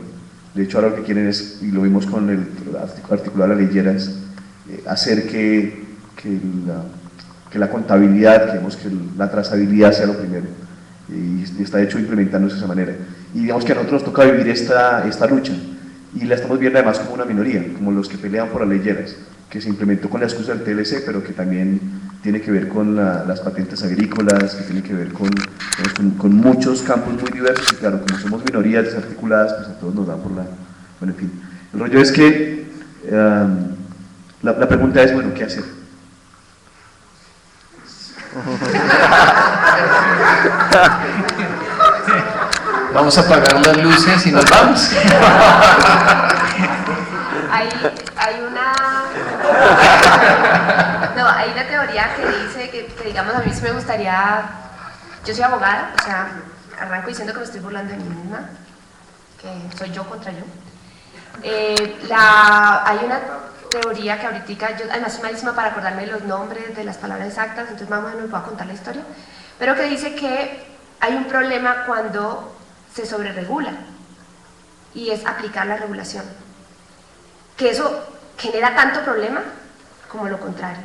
De hecho, ahora lo que quieren es, y lo vimos con el articulado de la ley Lleras, hacer que la contabilidad, que la trazabilidad sea lo primero. Y está hecho implementándose de esa manera. Y digamos que a nosotros nos toca vivir esta lucha, y la estamos viendo además como una minoría, como los que pelean por las ley Lleras, que se implementó con la excusa del TLC, pero que también tiene que ver con las patentes agrícolas, que tiene que ver con muchos campos muy diversos, y claro, como somos minorías desarticuladas, pues a todos nos da por la... Bueno, en fin, el rollo es que la pregunta es, bueno, ¿qué hacer? Vamos a apagar las luces y nos vamos. Hay una teoría que dice que digamos, a mí sí me gustaría, yo soy abogada, o sea, arranco diciendo que me estoy burlando de mí misma, que soy yo contra yo. Hay una teoría que ahorita, yo además soy malísima para acordarme de los nombres, de las palabras exactas, entonces más o menos voy a contar la historia, pero que dice que hay un problema cuando se sobreregula, y es aplicar la regulación, que eso genera tanto problema como lo contrario,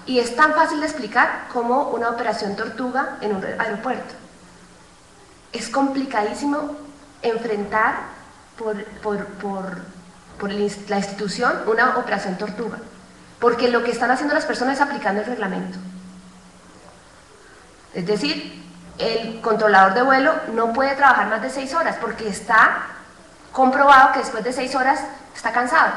y es tan fácil de explicar como una operación tortuga en un aeropuerto. Es complicadísimo enfrentar por la institución una operación tortuga, porque lo que están haciendo las personas es aplicando el reglamento. Es decir, el controlador de vuelo no puede trabajar más de 6 horas porque está comprobado que después de 6 horas está cansado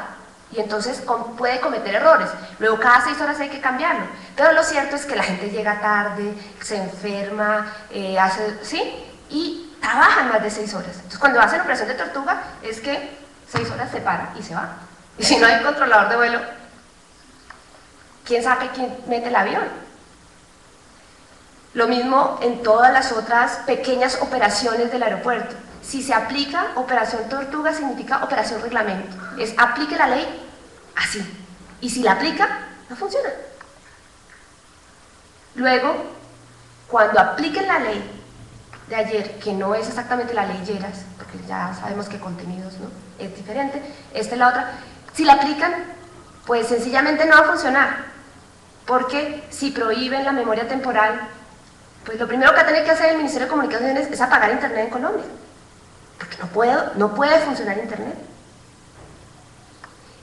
y entonces puede cometer errores. Luego cada 6 horas hay que cambiarlo, pero lo cierto es que la gente llega tarde, se enferma, y trabajan más de 6 horas. Entonces cuando hacen operación de tortuga es que 6 horas se para y se va. Y si no hay controlador de vuelo, ¿quién sabe quién mete el avión? Lo mismo en todas las otras pequeñas operaciones del aeropuerto. Si se aplica operación tortuga, significa operación reglamento. Es aplique la ley así. Y si la aplica, no funciona. Luego, cuando apliquen la ley de ayer, que no es exactamente la ley Lleras, porque ya sabemos que contenidos, ¿no?, es diferente, esta es la otra, si la aplican, pues sencillamente no va a funcionar, porque si prohíben la memoria temporal, pues lo primero que va a tener que hacer el Ministerio de Comunicaciones es apagar Internet en Colombia, porque no puede funcionar Internet.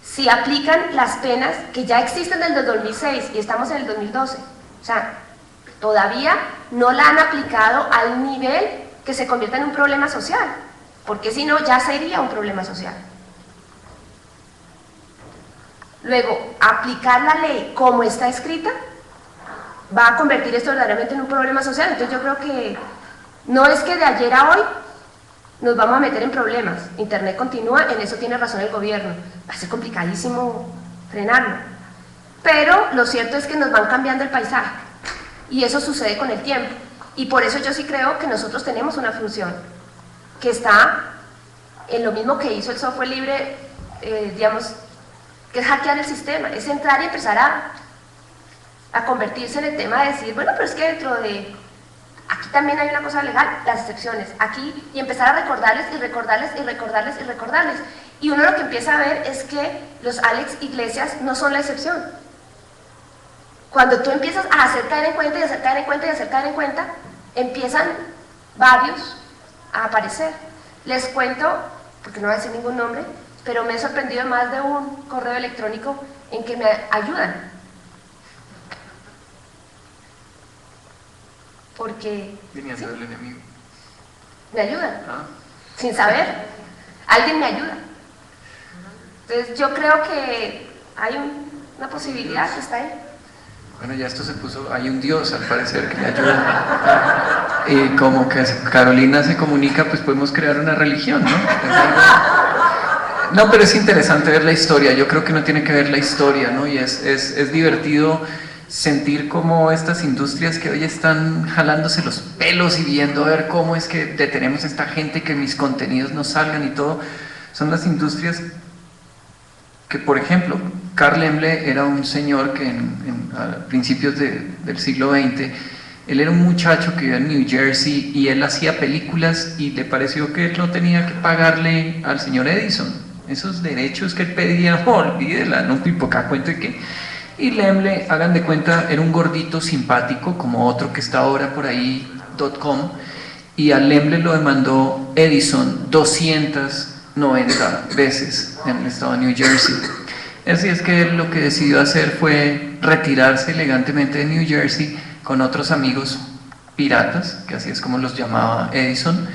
Si aplican las penas que ya existen desde el 2006 y estamos en el 2012, o sea, todavía no la han aplicado al nivel que se convierta en un problema social, porque si no ya sería un problema social. Luego, aplicar la ley como está escrita va a convertir esto verdaderamente en un problema social. Entonces yo creo que no es que de ayer a hoy nos vamos a meter en problemas. Internet continúa, en eso tiene razón el gobierno, va a ser complicadísimo frenarlo, pero lo cierto es que nos van cambiando el paisaje y eso sucede con el tiempo, y por eso yo sí creo que nosotros tenemos una función que está en lo mismo que hizo el software libre, digamos, que es hackear el sistema, es entrar y empezar a convertirse en el tema de decir, bueno, pero es que dentro de, aquí también hay una cosa legal, las excepciones, aquí, y empezar a recordarles y recordarles y recordarles y recordarles, y uno lo que empieza a ver es que los Alex Iglesias no son la excepción. Cuando tú empiezas a hacer caer en cuenta y hacer caer en cuenta y hacer caer en cuenta, empiezan varios a aparecer. Les cuento, porque no voy a decir ningún nombre, pero me he sorprendido de más de un correo electrónico en que me ayudan. Porque... Viniendo del enemigo. Me ayudan. sin saber. Alguien me ayuda. Entonces yo creo que hay una posibilidad que está ahí. Bueno, ya esto se puso, hay un Dios al parecer que le ayuda. Y como que Carolina se comunica, pues podemos crear una religión, ¿no? No, pero es interesante ver la historia. Yo creo que uno tiene que ver la historia, ¿no? Y es divertido sentir cómo estas industrias que hoy están jalándose los pelos y viendo a ver cómo es que detenemos a esta gente, que mis contenidos no salgan y todo, son las industrias que, por ejemplo, Carl Laemmle era un señor que a principios del siglo XX, él era un muchacho que vivía en New Jersey y él hacía películas y le pareció que él no tenía que pagarle al señor Edison esos derechos que él pedía, olvídela, no pipoca cuento de qué. Y Laemmle, hagan de cuenta, era un gordito simpático como otro que está ahora por ahí, .com, y a Laemmle lo demandó Edison 290 veces en el estado de New Jersey. Así es que él lo que decidió hacer fue retirarse elegantemente de New Jersey con otros amigos piratas, que así es como los llamaba Edison,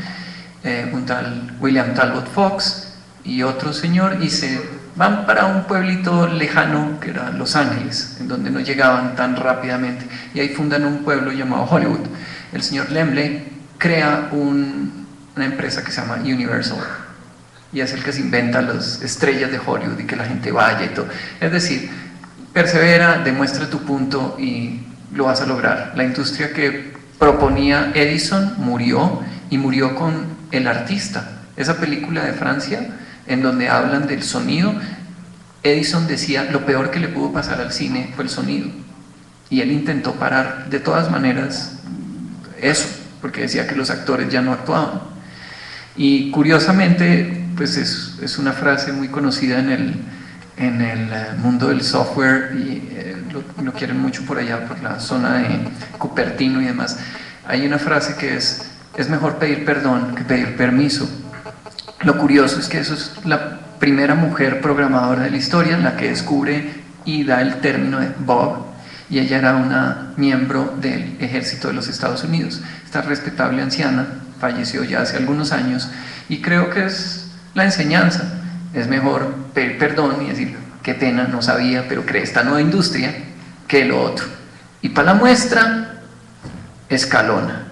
un tal William Talbot Fox y otro señor, y se van para un pueblito lejano que era Los Ángeles, en donde no llegaban tan rápidamente, y ahí fundan un pueblo llamado Hollywood. El señor Laemmle crea una empresa que se llama Universal, y es el que se inventa las estrellas de Hollywood y que la gente vaya y todo. Es decir, persevera, demuestra tu punto y lo vas a lograr. La industria que proponía Edison murió, y murió con El Artista, esa película de Francia en donde hablan del sonido. Edison decía, lo peor que le pudo pasar al cine fue el sonido, y él intentó parar de todas maneras eso, porque decía que los actores ya no actuaban. Y curiosamente, pues es una frase muy conocida en el mundo del software, y lo quieren mucho por allá, por la zona de Cupertino y demás. Hay una frase que es mejor pedir perdón que pedir permiso. Lo curioso es que eso es la primera mujer programadora de la historia, la que descubre y da el término de bug, y ella era una miembro del ejército de los Estados Unidos. Esta respetable anciana falleció ya hace algunos años, y creo que es la enseñanza. Es mejor pedir perdón y decir, qué pena, no sabía, pero creé esta nueva industria, que lo otro. Y para la muestra, Escalona.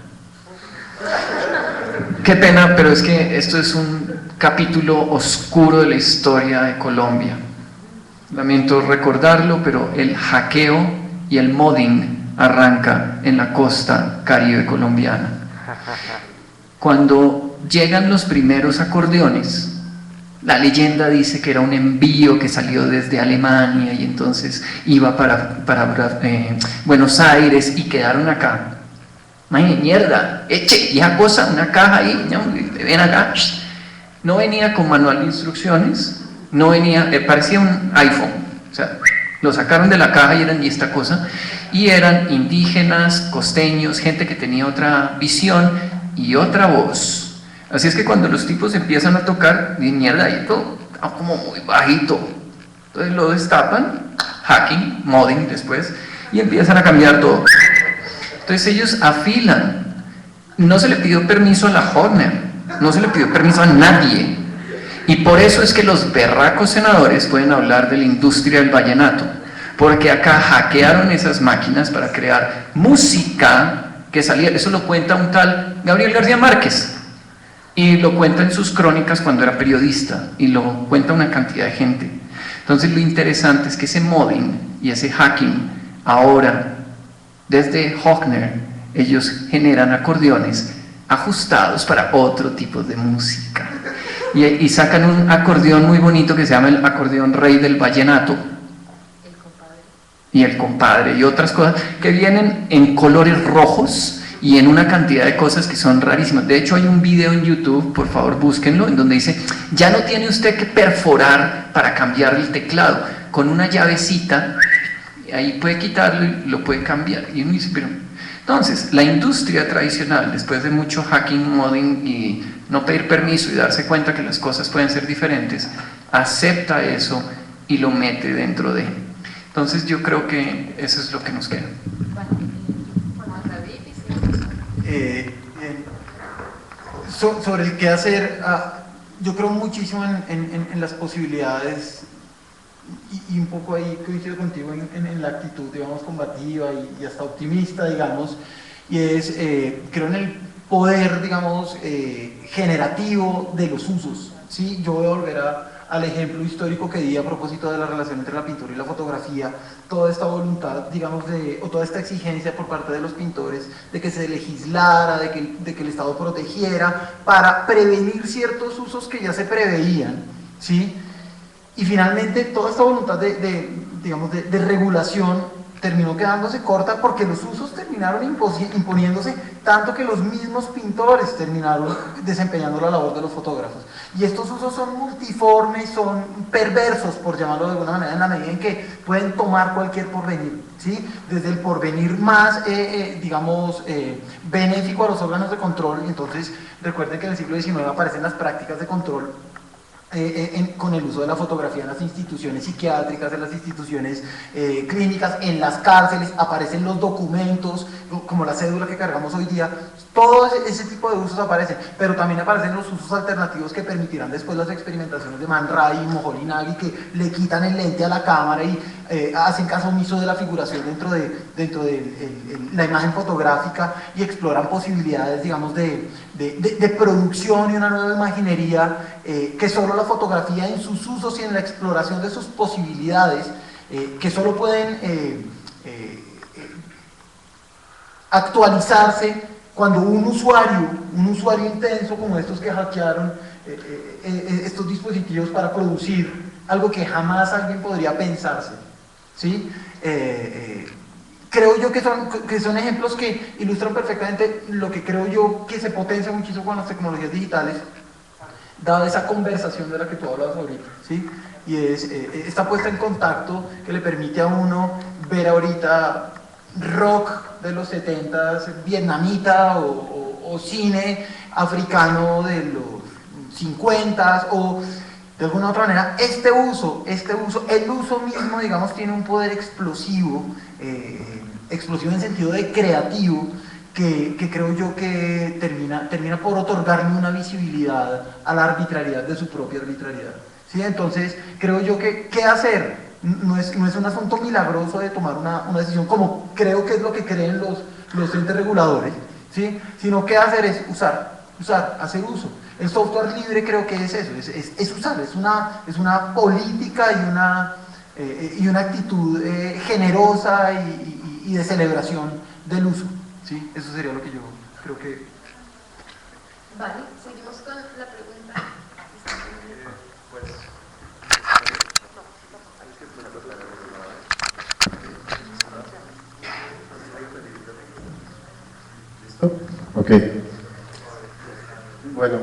Qué pena, pero es que esto es un capítulo oscuro de la historia de Colombia. Lamento recordarlo, pero el hackeo y el modding arranca en la costa caribe colombiana. Cuando llegan los primeros acordeones, la leyenda dice que era un envío que salió desde Alemania y entonces iba para Buenos Aires, y quedaron acá. Mierda, eche, y esa cosa, una caja ahí, ven acá. No venía con manual de instrucciones, no venía, parecía un iPhone, o sea, lo sacaron de la caja y esta cosa, y eran indígenas, costeños, gente que tenía otra visión y otra voz. Así es que cuando los tipos empiezan a tocar, mierda, y todo, como muy bajito, entonces lo destapan, hacking, modding después, y empiezan a cambiar todo. Entonces ellos afilan. No se le pidió permiso a la Horner, no se le pidió permiso a nadie, y por eso es que los berracos senadores pueden hablar de la industria del vallenato, porque acá hackearon esas máquinas para crear música que salía. Eso lo cuenta un tal Gabriel García Márquez, y lo cuenta en sus crónicas cuando era periodista, y lo cuenta una cantidad de gente. Entonces lo interesante es que ese modding y ese hacking ahora, desde Hochner, ellos generan acordeones ajustados para otro tipo de música, y sacan un acordeón muy bonito que se llama el acordeón rey del vallenato, y el compadre, y otras cosas que vienen en colores rojos y en una cantidad de cosas que son rarísimas. De hecho hay un video en YouTube, por favor búsquenlo, en donde dice, ya no tiene usted que perforar para cambiar el teclado, con una llavecita ahí puede quitarlo y lo puede cambiar. Y uno dice, pero entonces la industria tradicional, después de mucho hacking, modding y no pedir permiso y darse cuenta que las cosas pueden ser diferentes, acepta eso y lo mete dentro de. Entonces yo creo que eso es lo que nos queda. sobre el qué hacer, yo creo muchísimo en las posibilidades y un poco ahí coincido contigo en la actitud, digamos, combativa y hasta optimista, digamos, y es, creo en el poder, digamos, generativo de los usos, ¿sí? Yo voy a volver al ejemplo histórico que di a propósito de la relación entre la pintura y la fotografía, toda esta voluntad, digamos, o toda esta exigencia por parte de los pintores de que se legislara, de que el Estado protegiera, para prevenir ciertos usos que ya se preveían, ¿sí? Y finalmente toda esta voluntad de regulación terminó quedándose corta porque los usos terminaron imponiéndose, tanto que los mismos pintores terminaron desempeñando la labor de los fotógrafos. Y estos usos son multiformes, son perversos, por llamarlo de alguna manera, en la medida en que pueden tomar cualquier porvenir, ¿sí? Desde el porvenir más, digamos, benéfico a los órganos de control. Y entonces recuerden que en el siglo XIX aparecen las prácticas de control con el uso de la fotografía en las instituciones psiquiátricas, en las instituciones clínicas, en las cárceles, aparecen los documentos, como la cédula que cargamos hoy día, todo ese tipo de usos aparecen, pero también aparecen los usos alternativos que permitirán después las experimentaciones de Man Ray y Moholy-Nagy, que le quitan el lente a la cámara y hacen caso omiso de la figuración dentro de la imagen fotográfica y exploran posibilidades, digamos, de producción y una nueva imaginería que solo la fotografía en sus usos y en la exploración de sus posibilidades, que solo pueden actualizarse cuando un usuario intenso como estos que hackearon estos dispositivos para producir algo que jamás alguien podría pensarse, ¿sí? Creo yo que son ejemplos que ilustran perfectamente lo que creo yo que se potencia muchísimo con las tecnologías digitales, dada esa conversación de la que tú hablabas ahorita, ¿sí? Y es esta puesta en contacto que le permite a uno ver ahorita rock de los 70s, vietnamita o cine africano de los 50s, o de alguna otra manera, el uso mismo, digamos, tiene un poder explosivo en sentido de creativo, que creo yo que termina por otorgarle una visibilidad a la arbitrariedad de su propia arbitrariedad, ¿sí? Entonces, creo yo que, ¿qué hacer? No es un asunto milagroso de tomar una decisión, como creo que es lo que creen los entes reguladores, ¿sí? Sino ¿qué hacer? Es usar, hacer uso. El software libre creo que es eso, es usar, es una política y una actitud generosa y de celebración del uso, ¿sí? Eso sería lo que yo creo que... Vale, seguimos con la pregunta. Ok. Bueno,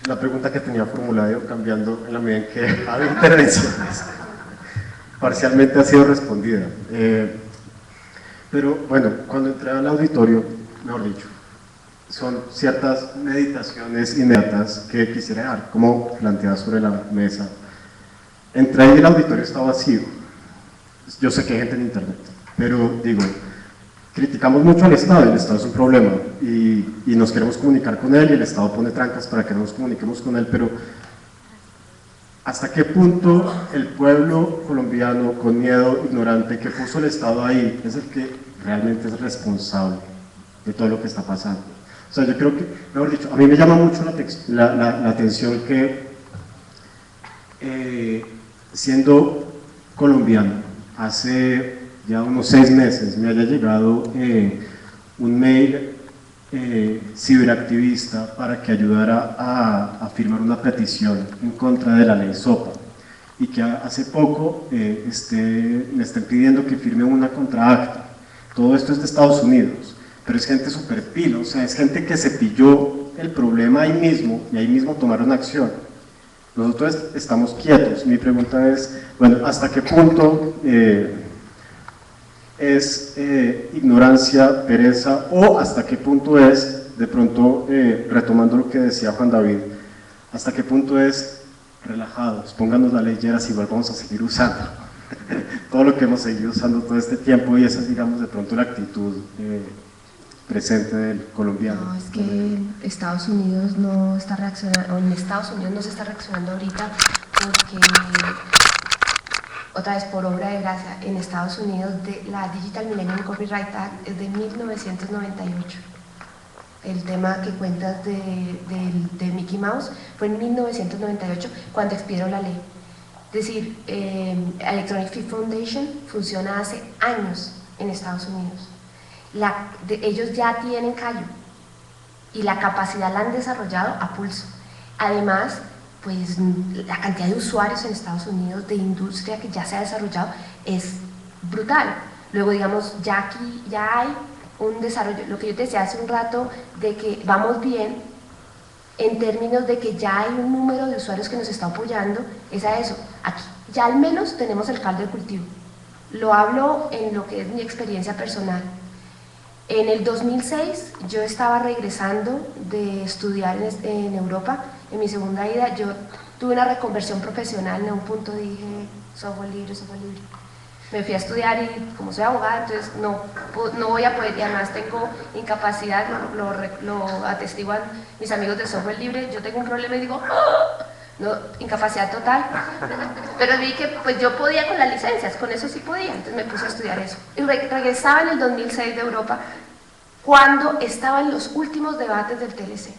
la pregunta que tenía formulada he ido cambiando en la medida en que ha habido intervenciones. Parcialmente ha sido respondida. Pero bueno, cuando entré al auditorio, mejor dicho, son ciertas meditaciones inmediatas que quisiera dejar como planteadas sobre la mesa. Entré y el auditorio está vacío. Yo sé que hay gente en internet, pero digo, criticamos mucho al Estado, el Estado es un problema y nos queremos comunicar con él y el Estado pone trancas para que no nos comuniquemos con él, pero ¿hasta qué punto el pueblo colombiano con miedo, ignorante, que puso el Estado ahí, es el que realmente es responsable de todo lo que está pasando? O sea, yo creo que, mejor dicho, a mí me llama mucho la atención que siendo colombiano, hace ya unos 6 meses me haya llegado un mail ciberactivista para que ayudara a firmar una petición en contra de la ley SOPA y que hace poco me estén pidiendo que firme una contra ACTA. Todo esto es de Estados Unidos, pero es gente súper pila, o sea, es gente que se pilló el problema ahí mismo y ahí mismo tomaron acción. Nosotros estamos quietos. Mi pregunta es, bueno, ¿hasta qué punto es ignorancia, pereza, o hasta qué punto es, de pronto, retomando lo que decía Juan David, hasta qué punto es relajados, pónganos las leyeras y vamos a seguir usando todo lo que hemos seguido usando todo este tiempo, y esa es, digamos, de pronto la actitud presente del colombiano. No, es que Estados Unidos no está reaccionando, o en Estados Unidos no se está reaccionando ahorita porque, otra vez por obra de gracia, en Estados Unidos la Digital Millennium Copyright Act es de 1998. El tema que cuentas de Mickey Mouse fue en 1998 cuando expiró la ley. Es decir, Electronic Field Foundation funciona hace años en Estados Unidos. Ellos ya tienen callo y la capacidad la han desarrollado a pulso. Además, pues la cantidad de usuarios en Estados Unidos de industria que ya se ha desarrollado es brutal. Luego, digamos, ya aquí ya hay un desarrollo, lo que yo te decía hace un rato, de que vamos bien en términos de que ya hay un número de usuarios que nos está apoyando, es a eso. Aquí ya al menos tenemos el caldo de cultivo. Lo hablo en lo que es mi experiencia personal. En el 2006 yo estaba regresando de estudiar en Europa. En mi segunda ida yo tuve una reconversión profesional. En un punto dije, software libre, software libre. Me fui a estudiar y como soy abogada, entonces no voy a poder, y además tengo incapacidad, lo atestiguan mis amigos de software libre. Yo tengo un problema y digo, ¡oh! No, incapacidad total, pero vi que pues yo podía con las licencias, con eso sí podía, entonces me puse a estudiar eso. Y regresaba en el 2006 de Europa, cuando estaban los últimos debates del TLC.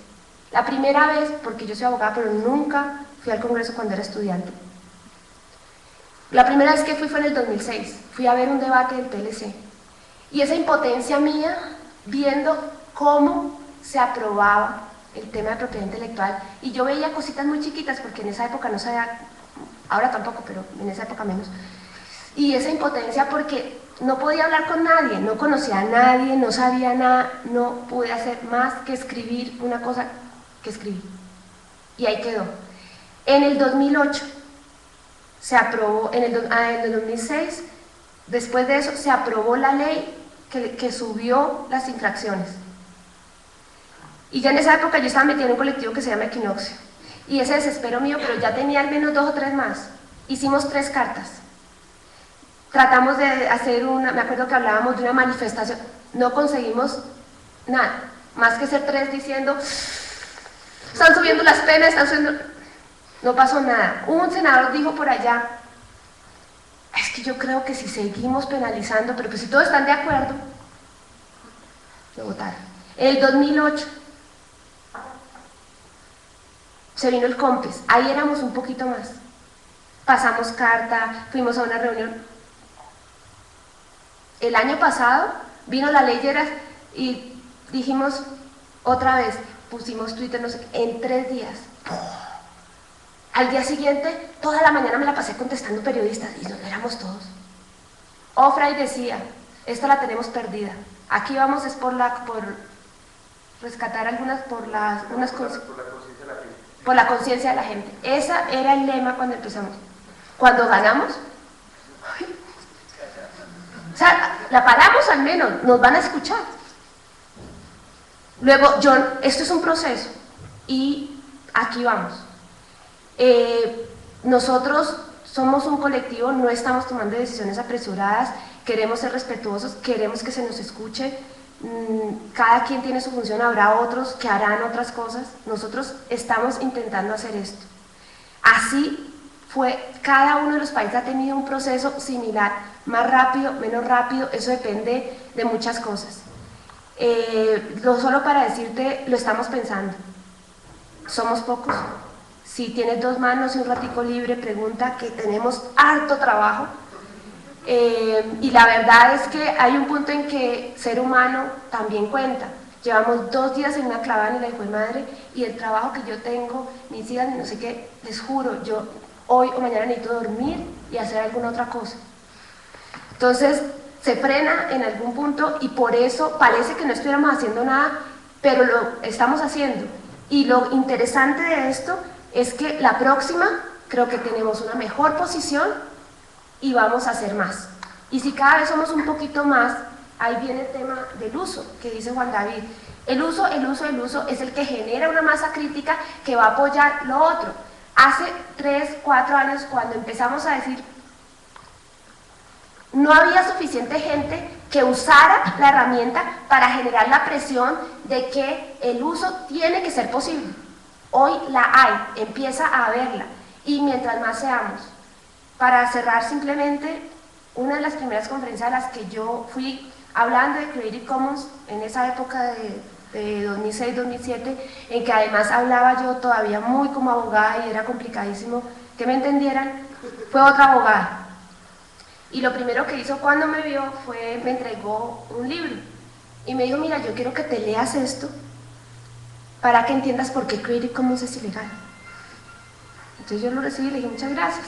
La primera vez, porque yo soy abogada, pero nunca fui al Congreso cuando era estudiante. La primera vez que fui fue en el 2006, fui a ver un debate del TLC. Y esa impotencia mía, viendo cómo se aprobaba el tema de propiedad intelectual, y yo veía cositas muy chiquitas, porque en esa época no sabía, ahora tampoco, pero en esa época menos, y esa impotencia porque no podía hablar con nadie, no conocía a nadie, no sabía nada, no pude hacer más que escribir una cosa que escribí, y ahí quedó. En el 2008 se aprobó, en el 2006, después de eso se aprobó la ley que subió las infracciones. Y ya en esa época yo estaba metida en un colectivo que se llama Equinoccio. Y ese desespero mío, pero ya tenía al menos 2 o 3 más. Hicimos 3 cartas. Tratamos de hacer me acuerdo que hablábamos de una manifestación. No conseguimos nada, más que ser 3 diciendo, están subiendo las penas, están subiendo... No pasó nada. Un senador dijo por allá, es que yo creo que si seguimos penalizando, pero pues si todos están de acuerdo, lo votaron. En el 2008, se vino el COMPES, ahí éramos un poquito más. Pasamos carta, fuimos a una reunión. El año pasado vino la ley Lleras y dijimos otra vez, pusimos Twitter, no sé, en 3 días. Al día siguiente, toda la mañana me la pasé contestando periodistas y no éramos todos. Ofray decía, esta la tenemos perdida. Aquí vamos es por rescatar algunas, por la conciencia de la gente. Ese era el lema cuando empezamos. Cuando ganamos, o sea, la paramos al menos, nos van a escuchar. Luego, John, esto es un proceso y aquí vamos. Nosotros somos un colectivo, no estamos tomando decisiones apresuradas, queremos ser respetuosos, queremos que se nos escuche. Cada quien tiene su función, habrá otros que harán otras cosas. Nosotros estamos intentando hacer esto. Así fue, cada uno de los países ha tenido un proceso similar, más rápido, menos rápido, eso depende de muchas cosas. Solo para decirte, lo estamos pensando. Somos pocos. Si tienes 2 manos y un ratico libre, pregunta, que tenemos harto trabajo. Y la verdad es que hay un punto en que ser humano también cuenta. Llevamos 2 días en una clavada en la hijo de madre y el trabajo que yo tengo, mis hijas, no sé qué, les juro, yo hoy o mañana necesito dormir y hacer alguna otra cosa. Entonces se frena en algún punto y por eso parece que no estuviéramos haciendo nada, pero lo estamos haciendo. Y lo interesante de esto es que la próxima creo que tenemos una mejor posición y vamos a hacer más. Y si cada vez somos un poquito más, ahí viene el tema del uso, que dice Juan David. El uso es el que genera una masa crítica que va a apoyar lo otro. Hace 3, 4 años, cuando empezamos a decir, no había suficiente gente que usara la herramienta para generar la presión de que el uso tiene que ser posible. Hoy la hay, empieza a haberla, y mientras más seamos. Para cerrar simplemente, una de las primeras conferencias a las que yo fui hablando de Creative Commons en esa época de 2006-2007, en que además hablaba yo todavía muy como abogada y era complicadísimo que me entendieran, fue otra abogada. Y lo primero que hizo cuando me vio me entregó un libro y me dijo, mira, yo quiero que te leas esto para que entiendas por qué Creative Commons es ilegal. Entonces yo lo recibí y le dije, muchas gracias.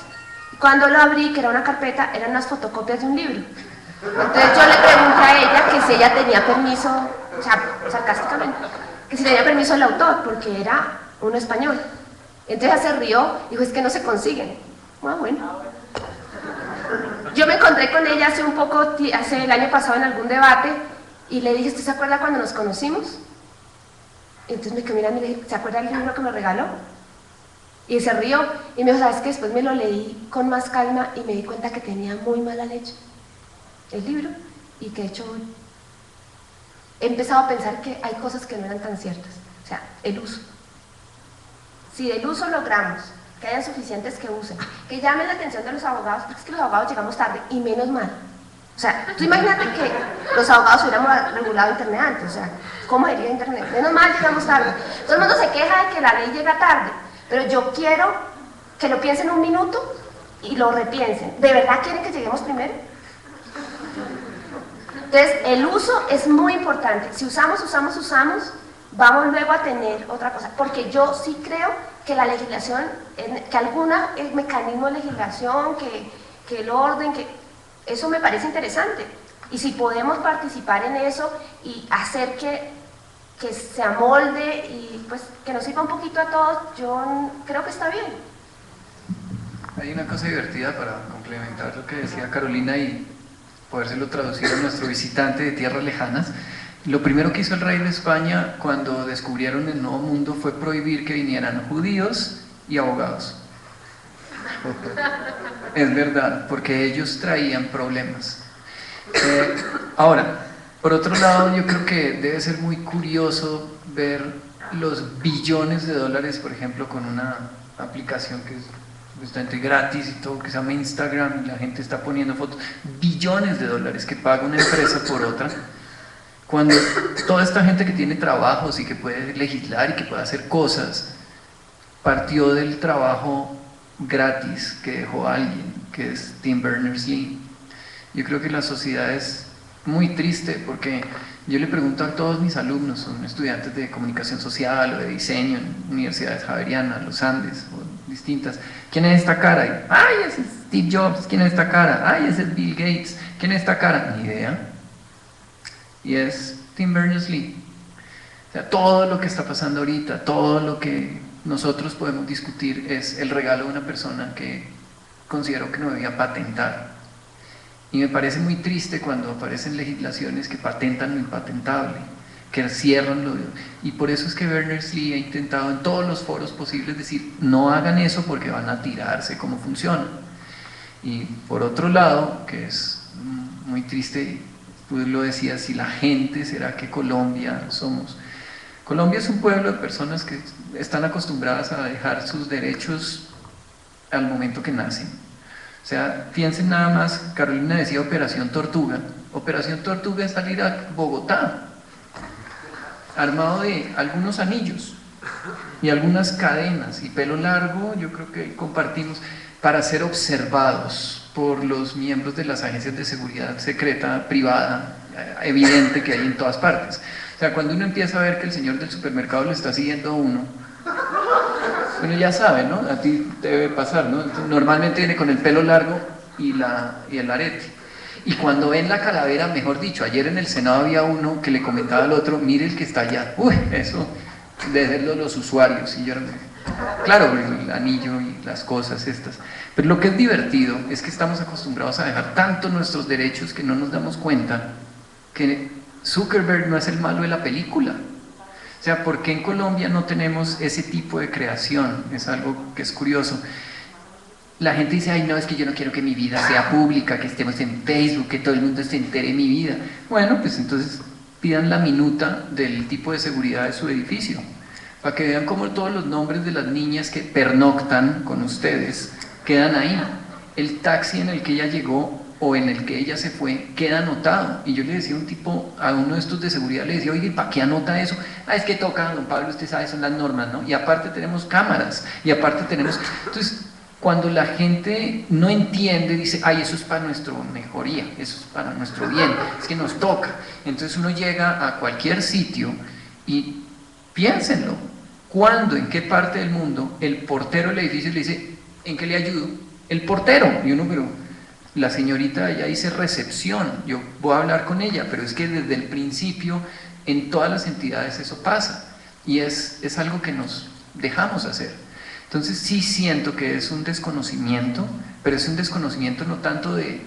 Y cuando lo abrí, que era una carpeta, eran unas fotocopias de un libro. Entonces yo le pregunté a ella que si ella tenía permiso, o sea, sarcásticamente, que si tenía permiso del autor, porque era uno español. Entonces ella se rió y dijo, es que no se consiguen. Ah, bueno. Yo me encontré con ella hace el año pasado en algún debate y le dije, ¿usted se acuerda cuando nos conocimos? Entonces me quedó mirando y le dije, ¿se acuerda del libro que me regaló? Y se rió y me dijo, ¿sabes qué? Después me lo leí con más calma y me di cuenta que tenía muy mala leche el libro y que de hecho he empezado a pensar que hay cosas que no eran tan ciertas. O sea, el uso. Si del uso logramos que hayan suficientes que usen, que llamen la atención de los abogados, porque es que los abogados llegamos tarde, y menos mal. O sea, tú imagínate que los abogados hubiéramos regulado Internet antes, o sea, ¿cómo sería Internet? Menos mal llegamos tarde. Todo el mundo se queja de que la ley llega tarde, pero yo quiero que lo piensen un minuto y lo repiensen. ¿De verdad quieren que lleguemos primero? Entonces, el uso es muy importante. Si usamos, vamos luego a tener otra cosa, porque yo sí creo que la legislación, que el mecanismo de legislación, que el orden, que eso me parece interesante. Y si podemos participar en eso y hacer que se amolde y pues que nos sirva un poquito a todos, yo creo que está bien. Hay una cosa divertida para complementar lo que decía Carolina y podérselo traducir a nuestro visitante de tierras lejanas. Lo primero que hizo el rey de España cuando descubrieron el Nuevo Mundo fue prohibir que vinieran judíos y abogados. Es verdad, porque ellos traían problemas. Ahora, por otro lado, yo creo que debe ser muy curioso ver los billones de dólares, por ejemplo, con una aplicación que es bastante gratis y todo, que se llama Instagram, y la gente está poniendo fotos, billones de dólares que paga una empresa por otra, cuando toda esta gente que tiene trabajos y que puede legislar y que puede hacer cosas, partió del trabajo gratis que dejó alguien, que es Tim Berners-Lee. Yo creo que la sociedad es muy triste porque yo le pregunto a todos mis alumnos, son estudiantes de comunicación social o de diseño en universidades javerianas, los Andes o distintas, ¿quién es esta cara? Y, ¡ay, ese es Steve Jobs! ¿Quién es esta cara? ¡Ay, ese es Bill Gates! ¿Quién es esta cara? Ni idea. Y es Tim Berners-Lee. O sea, todo lo que está pasando ahorita, todo lo que nosotros podemos discutir es el regalo de una persona que considero que no debía patentar. Y me parece muy triste cuando aparecen legislaciones que patentan lo impatentable, que cierran lo... Y por eso es que Berners-Lee ha intentado en todos los foros posibles decir, no hagan eso porque van a tirarse cómo funciona. Y por otro lado, que es muy triste, tú lo decías, si la gente, ¿será que Colombia somos? Colombia es un pueblo de personas que están acostumbradas a dejar sus derechos al momento que nacen. O sea, piensen nada más, Carolina decía Operación Tortuga. Operación Tortuga es salir a Bogotá, armado de algunos anillos y algunas cadenas y pelo largo, yo creo que compartimos, para ser observados por los miembros de las agencias de seguridad secreta, privada, evidente que hay en todas partes. O sea, cuando uno empieza a ver que el señor del supermercado lo está siguiendo a uno, bueno, ya sabe, ¿no? A ti te debe pasar, ¿no? Normalmente viene con el pelo largo y el arete. Y cuando ven la calavera, mejor dicho, ayer en el Senado había uno que le comentaba al otro, mire el que está allá. Uy, eso de ser los usuarios. Y yo, claro, el anillo y las cosas estas. Pero lo que es divertido es que estamos acostumbrados a dejar tanto nuestros derechos que no nos damos cuenta que Zuckerberg no es el malo de la película. O sea, ¿por qué en Colombia no tenemos ese tipo de creación? Es algo que es curioso. la gente dice, ay no, es que yo no quiero que mi vida sea pública, que estemos en Facebook, que todo el mundo se entere de mi vida. Bueno, pues entonces pidan la minuta del tipo de seguridad de su edificio, para que vean cómo todos los nombres de las niñas que pernoctan con ustedes quedan ahí. El taxi en el que ella llegó o en el que ella se fue queda anotado. Y yo le decía a un tipo, a uno de estos de seguridad, le decía, oye, ¿para qué anota eso? Ah, es que toca, don Pablo, usted sabe, son las normas, ¿no? Y aparte tenemos cámaras, y aparte tenemos... Entonces, cuando la gente no entiende, dice, ay, eso es para nuestra mejoría, eso es para nuestro bien, es que nos toca. Entonces uno llega a cualquier sitio y piénsenlo, ¿cuándo, en qué parte del mundo el portero del edificio le dice, ¿en qué le ayudo? El portero. Y uno, pero la señorita allá dice recepción, yo voy a hablar con ella, pero es que desde el principio en todas las entidades eso pasa y es algo que nos dejamos hacer. Entonces sí siento que es un desconocimiento, pero es un desconocimiento no tanto de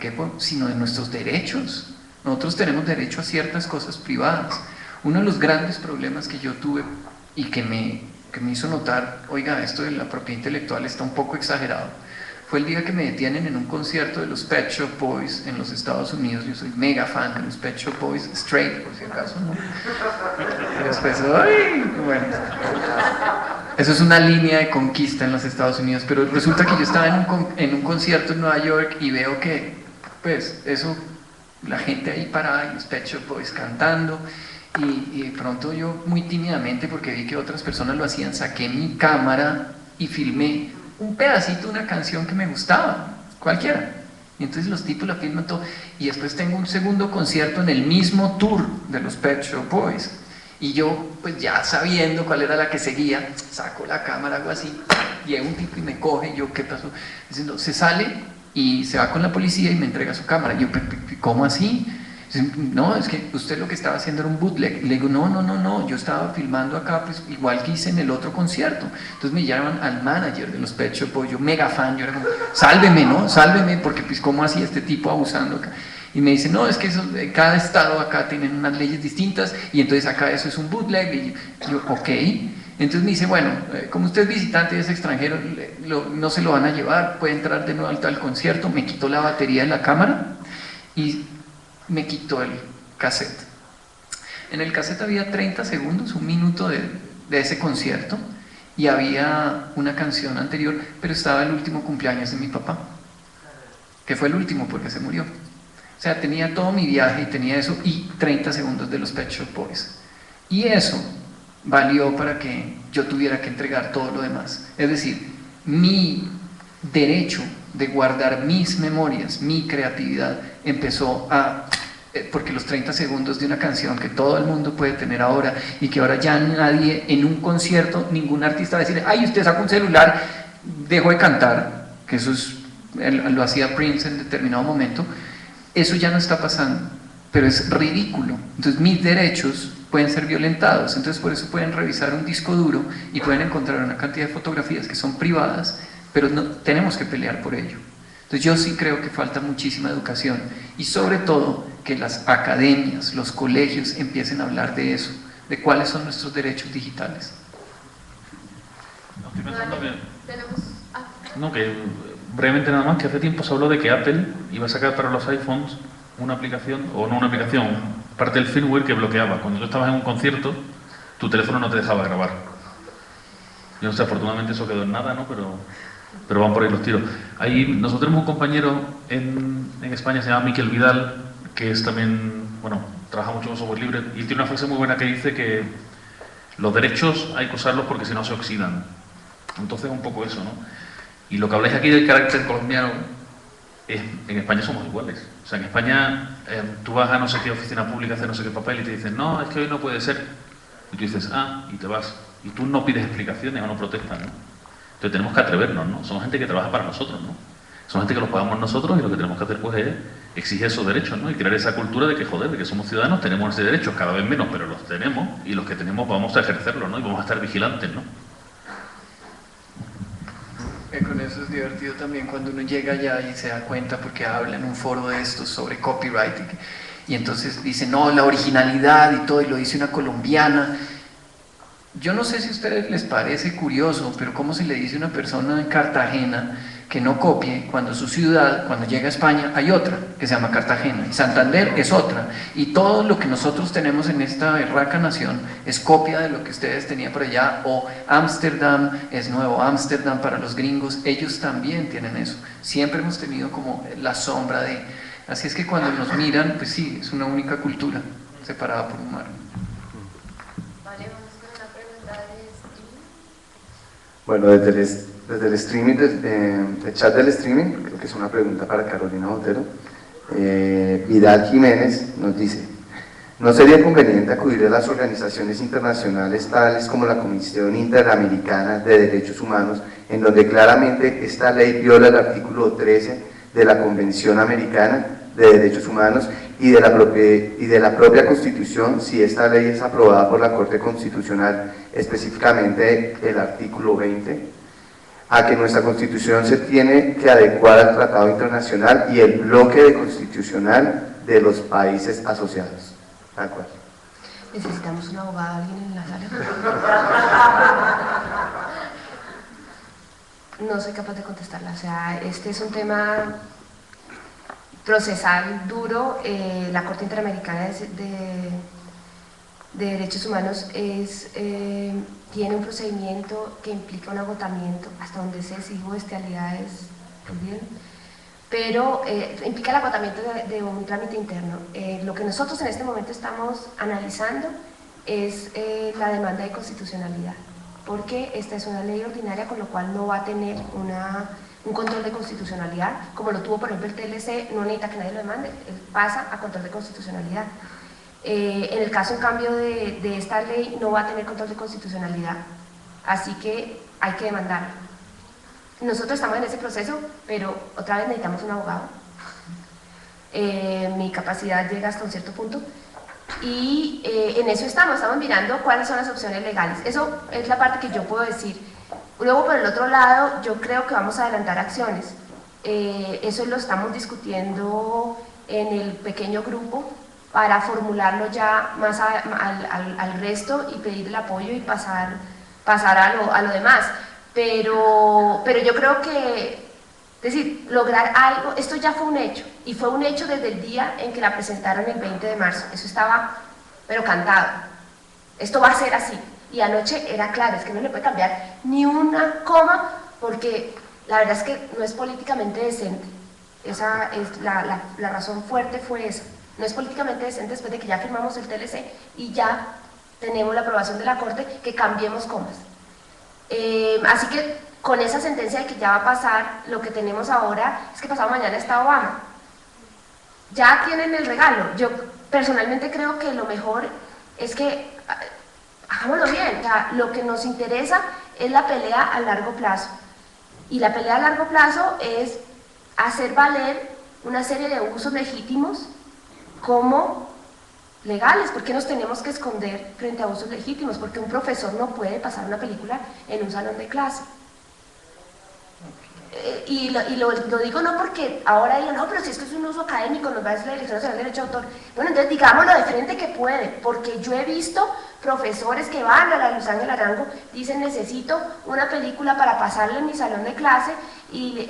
qué, sino de nuestros derechos. Nosotros tenemos derecho a ciertas cosas privadas. Uno de los grandes problemas que yo tuve y que me hizo notar, oiga, esto de la propiedad intelectual está un poco exagerado, fue el día que me detienen en un concierto de los Pet Shop Boys en los Estados Unidos. Yo soy mega fan de los Pet Shop Boys, straight por si acaso, ¿no? Y después, ¡ay! Bueno, eso es una línea de conquista en los Estados Unidos, pero resulta que yo estaba en un concierto en Nueva York y veo que, pues, eso, la gente ahí parada y los Pet Shop Boys cantando. Y de pronto yo muy tímidamente, porque vi que otras personas lo hacían, saqué mi cámara y filmé un pedacito de una canción que me gustaba, cualquiera. Y entonces los tipos la filman todo. Y después tengo un segundo concierto en el mismo tour de los Pet Shop Boys. Y yo, pues ya sabiendo cuál era la que seguía, saco la cámara, hago así, llega un tipo y me coge, y yo, ¿qué pasó? Diciendo, se sale y se va con la policía y me entrega su cámara. Y yo, ¿cómo así? No, es que usted lo que estaba haciendo era un bootleg. Y le digo, no, yo estaba filmando acá, pues igual que hice en el otro concierto. Entonces me llaman al manager de los Pet Shop Boys, yo mega fan, yo era como, sálveme, ¿no? Sálveme, porque pues cómo hacía este tipo abusando acá. Y me dice, no, es que eso, cada estado acá tienen unas leyes distintas y entonces acá eso es un bootleg. Y yo, ok. Entonces me dice, bueno, como usted es visitante y es extranjero, no se lo van a llevar, puede entrar de nuevo al concierto. Me quitó la batería de la cámara y me quitó el cassette. En el cassette había 30 segundos, un minuto de ese concierto, y había una canción anterior, pero estaba el último cumpleaños de mi papá, que fue el último porque se murió. O sea, tenía todo mi viaje y tenía eso y 30 segundos de los Pet Shop Boys. Y eso valió para que yo tuviera que entregar todo lo demás. Es decir, mi derecho de guardar mis memorias, mi creatividad, empezó a... porque los 30 segundos de una canción que todo el mundo puede tener ahora y que ahora ya nadie en un concierto, ningún artista va a decir, ay, usted sacó un celular, dejó de cantar, que eso lo hacía Prince en determinado momento. Eso ya no está pasando, pero es ridículo. Entonces mis derechos pueden ser violentados, entonces por eso pueden revisar un disco duro y pueden encontrar una cantidad de fotografías que son privadas, pero no, tenemos que pelear por ello. Entonces yo sí creo que falta muchísima educación y sobre todo que las academias, los colegios empiecen a hablar de eso, de cuáles son nuestros derechos digitales. Estoy pensando que brevemente nada más, que hace tiempo se habló de que Apple iba a sacar para los iPhones una aplicación, o no una aplicación, parte del firmware que bloqueaba. Cuando tú estabas en un concierto, tu teléfono no te dejaba grabar. Yo no sé, afortunadamente eso quedó en nada, ¿no? Pero van por ahí los tiros. Nosotros tenemos un compañero en España, se llama Miquel Vidal, que es también, bueno, trabaja mucho con software libre, y tiene una frase muy buena que dice que los derechos hay que usarlos porque si no se oxidan. Entonces un poco eso, ¿no? Y lo que habláis aquí del carácter colombiano, en España somos iguales. O sea, en España tú vas a no sé qué oficina pública a hacer no sé qué papel y te dicen, no, es que hoy no puede ser. Y tú dices, y te vas. Y tú no pides explicaciones o no protestas, ¿no? Entonces tenemos que atrevernos, ¿no? Somos gente que trabaja para nosotros, ¿no? Somos gente que los pagamos nosotros y lo que tenemos que hacer pues es exigir esos derechos, ¿no? Y crear esa cultura de que, joder, de que somos ciudadanos, tenemos ese derecho, cada vez menos, pero los tenemos, y los que tenemos vamos a ejercerlos, ¿no? Y vamos a estar vigilantes, ¿no? Con eso es divertido también cuando uno llega allá y se da cuenta porque habla en un foro de estos sobre copyright y entonces dice, no, la originalidad y todo, y lo dice una colombiana. Yo no sé si a ustedes les parece curioso, pero ¿cómo se le dice a una persona en Cartagena que no copie cuando su ciudad, cuando llega a España, hay otra que se llama Cartagena, y Santander es otra, y todo lo que nosotros tenemos en esta berraca nación es copia de lo que ustedes tenían por allá, o Ámsterdam es Nuevo Ámsterdam para los gringos, ellos también tienen eso, siempre hemos tenido como la sombra de, así es que cuando nos miran, pues sí, es una única cultura separada por un mar. Vale, vamos con una pregunta de streaming. Bueno, desde el streaming, el chat del streaming, creo que es una pregunta para Carolina Botero. Vidal Jiménez nos dice: ¿no sería conveniente acudir a las organizaciones internacionales tales como la Comisión Interamericana de Derechos Humanos, en donde claramente esta ley viola el artículo 13 de la Convención Americana de Derechos Humanos y de la propia Constitución, si esta ley es aprobada por la Corte Constitucional, específicamente el artículo 20, a que nuestra Constitución se tiene que adecuar al Tratado Internacional y el bloque de constitucional de los países asociados? Tal cual. Necesitamos un abogado, alguien en la sala. No soy capaz de contestarla, o sea, este es un tema procesal duro. La Corte Interamericana de Derechos Humanos tiene un procedimiento que implica un agotamiento, hasta donde sé, si digo bestialidades, olviden, pero implica el agotamiento de un trámite interno. Lo que nosotros en este momento estamos analizando es la demanda de constitucionalidad, porque esta es una ley ordinaria, con lo cual no va a tener un control de constitucionalidad, como lo tuvo por ejemplo el TLC, no necesita que nadie lo demande, él pasa a control de constitucionalidad. En el caso en cambio de esta ley no va a tener control de constitucionalidad, así que hay que demandar. Nosotros estamos en ese proceso, pero otra vez necesitamos un abogado. Mi capacidad llega hasta un cierto punto y en eso estamos mirando cuáles son las opciones legales. Eso es la parte que yo puedo decir. Luego, por el otro lado, yo creo que vamos a adelantar acciones. Eso lo estamos discutiendo en el pequeño grupo para formularlo ya más al resto y pedir el apoyo y pasar a lo demás. Pero yo creo que, es decir, lograr algo, esto ya fue un hecho, y fue un hecho desde el día en que la presentaron el 20 de marzo, eso estaba, pero cantado, esto va a ser así, y anoche era claro, es que no le puede cambiar ni una coma, porque la verdad es que no es políticamente decente, esa es la razón fuerte fue esa, no es políticamente decente después de que ya firmamos el TLC y ya tenemos la aprobación de la Corte que cambiemos comas. Así que con esa sentencia de que ya va a pasar, lo que tenemos ahora es que pasado mañana está Obama. Ya tienen el regalo. Yo personalmente creo que lo mejor es que hagámoslo bien. O sea, lo que nos interesa es la pelea a largo plazo. Y la pelea a largo plazo es hacer valer una serie de usos legítimos como legales. ¿Por qué nos tenemos que esconder frente a usos legítimos? Porque un profesor no puede pasar una película en un salón de clase. Y lo digo no porque ahora digo, no, pero si esto es un uso académico, nos va a decir la Dirección Nacional de Derecho de Autor. Bueno, entonces digámoslo de frente que puede, porque yo he visto profesores que van a la Luz Ángel Arango, dicen necesito una película para pasarla en mi salón de clase y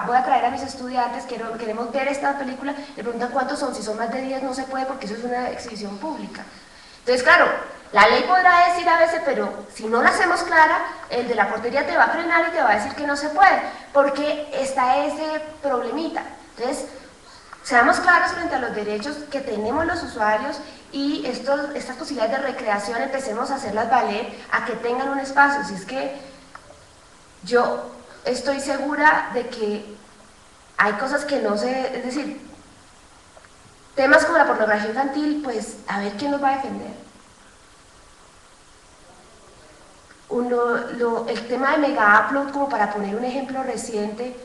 voy a traer a mis estudiantes, queremos ver esta película, le preguntan cuántos son, si son más de 10 no se puede porque eso es una exhibición pública. Entonces claro, la ley podrá decir a veces, pero si no la hacemos clara, el de la portería te va a frenar y te va a decir que no se puede, porque está ese problemita. Entonces, seamos claros frente a los derechos que tenemos los usuarios y estas posibilidades de recreación empecemos a hacerlas valer, a que tengan un espacio. Si es que yo estoy segura de que hay cosas que no se... Es decir, temas como la pornografía infantil, pues a ver quién nos va a defender. El tema de Mega Upload, como para poner un ejemplo reciente,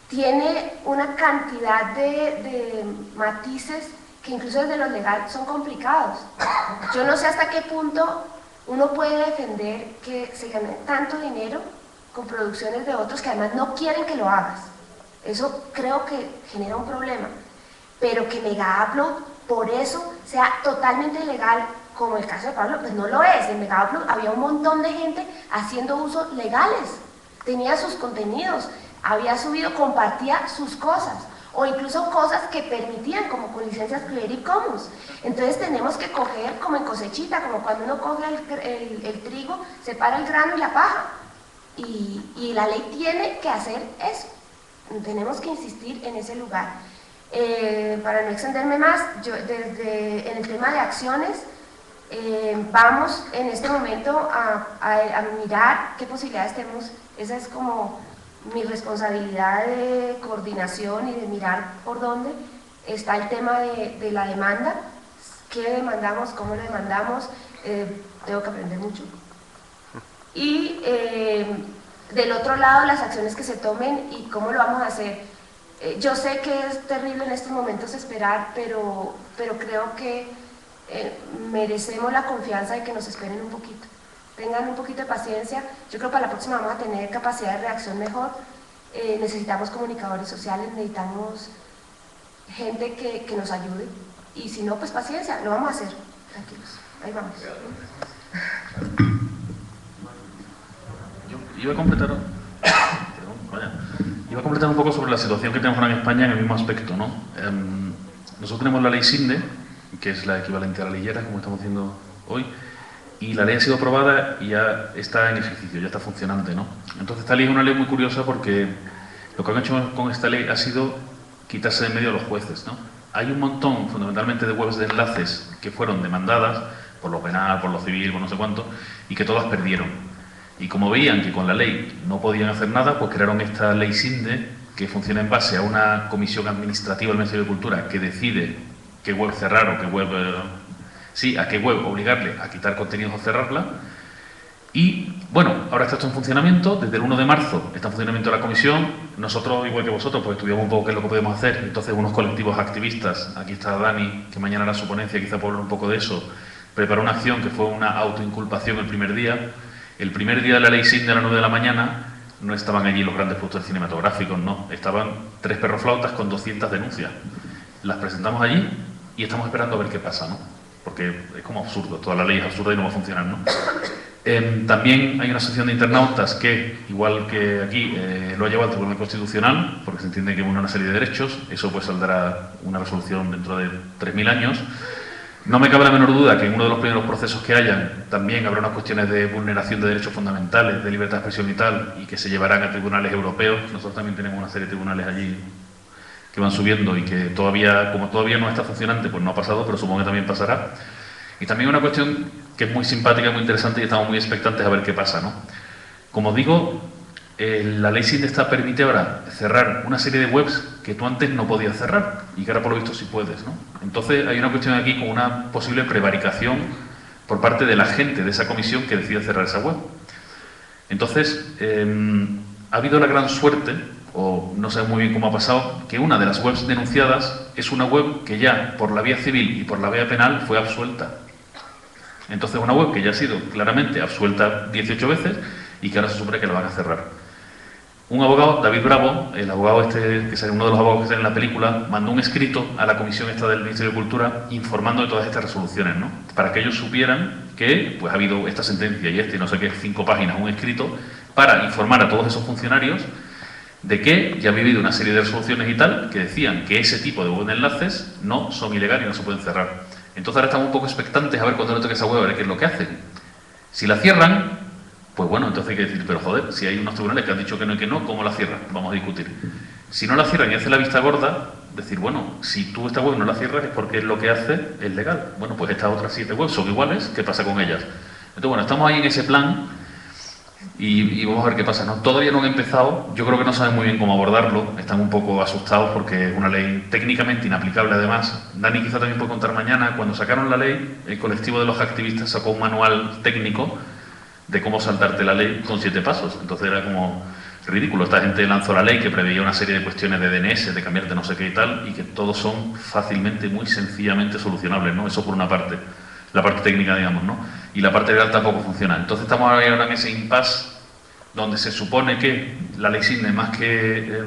tiene una cantidad de matices que incluso desde lo legal son complicados. Yo no sé hasta qué punto uno puede defender que se gane tanto dinero con producciones de otros que además no quieren que lo hagas. Eso creo que genera un problema. Pero que Mega Upload, por eso, sea totalmente ilegal como el caso de Pablo, pues no lo es. En Megaupload había un montón de gente haciendo usos legales, tenía sus contenidos, había subido, compartía sus cosas, o incluso cosas que permitían, como con licencias Creative Commons. Entonces tenemos que coger como en cosechita, como cuando uno coge el trigo, separa el grano y la paja. Y la ley tiene que hacer eso. Tenemos que insistir en ese lugar. Para no extenderme más, yo en el tema de acciones, vamos en este momento a mirar qué posibilidades tenemos. Esa es como mi responsabilidad de coordinación y de mirar por dónde está el tema de la demanda, qué demandamos, cómo lo demandamos, tengo que aprender mucho. Y del otro lado, las acciones que se tomen y cómo lo vamos a hacer. Yo sé que es terrible en estos momentos esperar, pero creo que merecemos la confianza de que nos esperen un poquito. Tengan un poquito de paciencia. Yo creo que para la próxima vamos a tener capacidad de reacción mejor. Necesitamos comunicadores sociales, necesitamos gente que nos ayude. Y si no, pues paciencia, lo vamos a hacer. Tranquilos, ahí vamos. Yo iba a completar un poco sobre la situación que tenemos ahora en España en el mismo aspecto, ¿no? Nosotros tenemos la ley SINDE, que es la equivalente a la ley IERA, como estamos haciendo hoy, y la ley ha sido aprobada y ya está en ejercicio, ya está funcionante, ¿no? Entonces esta ley es una ley muy curiosa porque lo que han hecho con esta ley ha sido quitarse de en medio a los jueces, ¿no? Hay un montón, fundamentalmente, de webs de enlaces que fueron demandadas por lo penal, por lo civil, por no sé cuánto, y que todas perdieron. Y como veían que con la ley no podían hacer nada, pues crearon esta ley SINDE, que funciona en base a una comisión administrativa del Ministerio de Cultura que decide qué web cerrar o qué web... a qué web obligarle a quitar contenidos o cerrarla. Y, bueno, ahora está esto en funcionamiento. Desde el 1 de marzo está en funcionamiento la comisión. Nosotros, igual que vosotros, pues estudiamos un poco qué es lo que podemos hacer. Entonces, unos colectivos activistas, aquí está Dani, que mañana hará su ponencia, quizá por hablar un poco de eso, preparó una acción que fue una autoinculpación el primer día. El primer día de la ley SINDE a las 9 de la mañana no estaban allí los grandes productores cinematográficos, no. Estaban 3 perroflautas con 200 denuncias. Las presentamos allí y estamos esperando a ver qué pasa, ¿no? Porque es como absurdo, toda la ley es absurda y no va a funcionar, ¿no? También hay una asociación de internautas que, igual que aquí, lo ha llevado al Tribunal Constitucional, porque se entiende que vulnera una serie de derechos. Eso pues saldrá una resolución dentro de 3.000 años. No me cabe la menor duda que en uno de los primeros procesos que hayan también habrá unas cuestiones de vulneración de derechos fundamentales, de libertad de expresión y tal, y que se llevarán a tribunales europeos. Nosotros también tenemos una serie de tribunales allí que van subiendo y que todavía, como todavía no está funcionante, pues no ha pasado, pero supongo que también pasará. Y también una cuestión que es muy simpática, muy interesante y estamos muy expectantes a ver qué pasa, ¿no? Como digo, la ley SINDE permite ahora cerrar una serie de webs que tú antes no podías cerrar y que ahora por lo visto sí puedes, ¿no? Entonces hay una cuestión aquí con una posible prevaricación por parte de la gente de esa comisión que decide cerrar esa web. Entonces, ha habido la gran suerte, o no sé muy bien cómo ha pasado, que una de las webs denunciadas es una web que ya por la vía civil y por la vía penal fue absuelta. Entonces una web que ya ha sido claramente absuelta 18 veces y que ahora se supone que la van a cerrar. Un abogado, David Bravo, el abogado que es uno de los abogados que sale en la película, mandó un escrito a la comisión esta del Ministerio de Cultura informando de todas estas resoluciones, ¿no? Para que ellos supieran que pues ha habido esta sentencia y no sé qué, 5 páginas, un escrito, para informar a todos esos funcionarios de que ya ha vivido una serie de resoluciones y tal que decían que ese tipo de web de enlaces no son ilegales y no se pueden cerrar. Entonces ahora estamos un poco expectantes a ver cuando le toque esa web, a ver qué es lo que hacen. Si la cierran, pues bueno, entonces hay que decir, pero joder, si hay unos tribunales que han dicho que no y que no, ¿cómo la cierran? Vamos a discutir. Si no la cierran y hace la vista gorda, decir, bueno, si tú esta web no la cierras es porque lo que hace es legal. Bueno, pues estas otras 7 webs son iguales, ¿qué pasa con ellas? Entonces, bueno, estamos ahí en ese plan y vamos a ver qué pasa, ¿no? Todavía no han empezado, yo creo que no saben muy bien cómo abordarlo, están un poco asustados porque es una ley técnicamente inaplicable además. Dani quizá también puede contar mañana, cuando sacaron la ley, el colectivo de los activistas sacó un manual técnico de cómo saltarte la ley con 7 pasos, entonces era como ridículo. Esta gente lanzó la ley que preveía una serie de cuestiones de DNS, de cambiarte no sé qué y tal, y que todos son fácilmente, muy sencillamente solucionables, ¿no? Eso por una parte, la parte técnica, digamos, ¿no? Y la parte legal tampoco funciona. Entonces estamos ahora en ese impasse donde se supone que la ley SINDE, más que,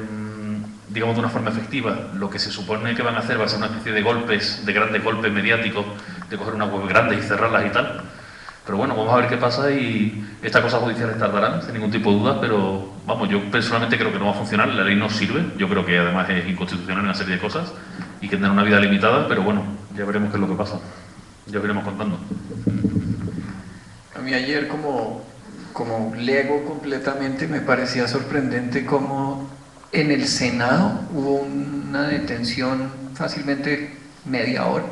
digamos, de una forma efectiva, lo que se supone que van a hacer va a ser una especie de golpes, de grandes golpes mediáticos de coger una web grande y cerrarlas y tal. Pero bueno, vamos a ver qué pasa y estas cosas judiciales tardarán, sin ningún tipo de duda, pero vamos, yo personalmente creo que no va a funcionar, la ley no sirve, yo creo que además es inconstitucional en una serie de cosas y que tendrá una vida limitada, pero bueno, ya veremos qué es lo que pasa, ya os iremos contando. A mí ayer como lego completamente me parecía sorprendente cómo en el Senado hubo una detención fácilmente media hora,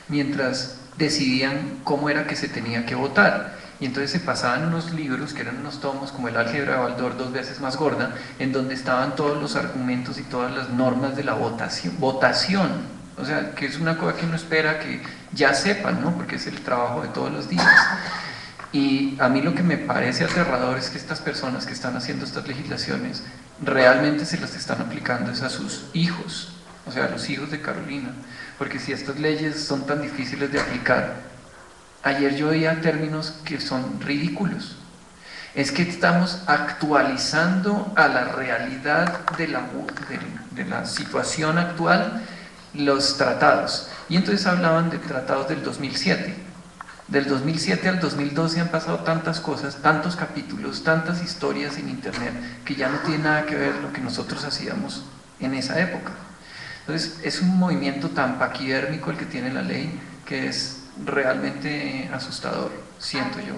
mientras decidían cómo era que se tenía que votar. Y entonces se pasaban unos libros, que eran unos tomos como el álgebra de Baldor 2 veces más gorda, en donde estaban todos los argumentos y todas las normas de la votación. O sea, que es una cosa que uno espera que ya sepan, ¿no? Porque es el trabajo de todos los días. Y a mí lo que me parece aterrador es que estas personas que están haciendo estas legislaciones realmente se las están aplicando es a sus hijos, o sea, a los hijos de Carolina. Porque si estas leyes son tan difíciles de aplicar, ayer yo oía términos que son ridículos. Es que estamos actualizando a la realidad de la situación actual los tratados. Y entonces hablaban de tratados del 2007. Del 2007 al 2012 han pasado tantas cosas, tantos capítulos, tantas historias en internet, que ya no tiene nada que ver lo que nosotros hacíamos en esa época. Entonces es un movimiento tan paquidérmico el que tiene la ley, que es realmente asustador, siento yo.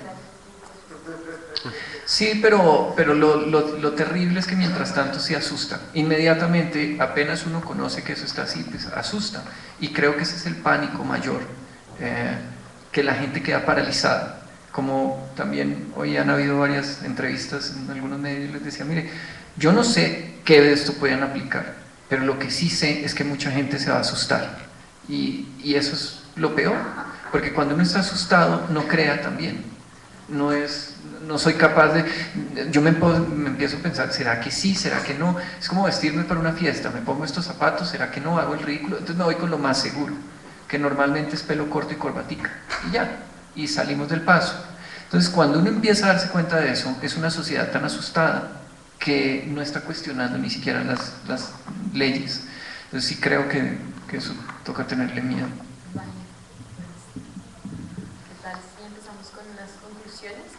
Sí, pero lo terrible es que mientras tanto se asusta. Inmediatamente, apenas uno conoce que eso está así, pues asusta. Y creo que ese es el pánico mayor, que la gente queda paralizada. Como también hoy han habido varias entrevistas en algunos medios y les decía, mire, yo no sé qué de esto pueden aplicar, pero lo que sí sé es que mucha gente se va a asustar. Y eso es lo peor, porque cuando uno está asustado no crea también. No soy capaz de... Yo me empiezo a pensar, ¿será que sí? ¿Será que no? Es como vestirme para una fiesta, me pongo estos zapatos, ¿será que no? Hago el ridículo, entonces me voy con lo más seguro, que normalmente es pelo corto y corbatica, y ya, y salimos del paso. Entonces cuando uno empieza a darse cuenta de eso, es una sociedad tan asustada que no está cuestionando ni siquiera las leyes. Entonces sí creo que eso toca tenerle miedo. Vale. ¿Qué tal si empezamos con unas conclusiones?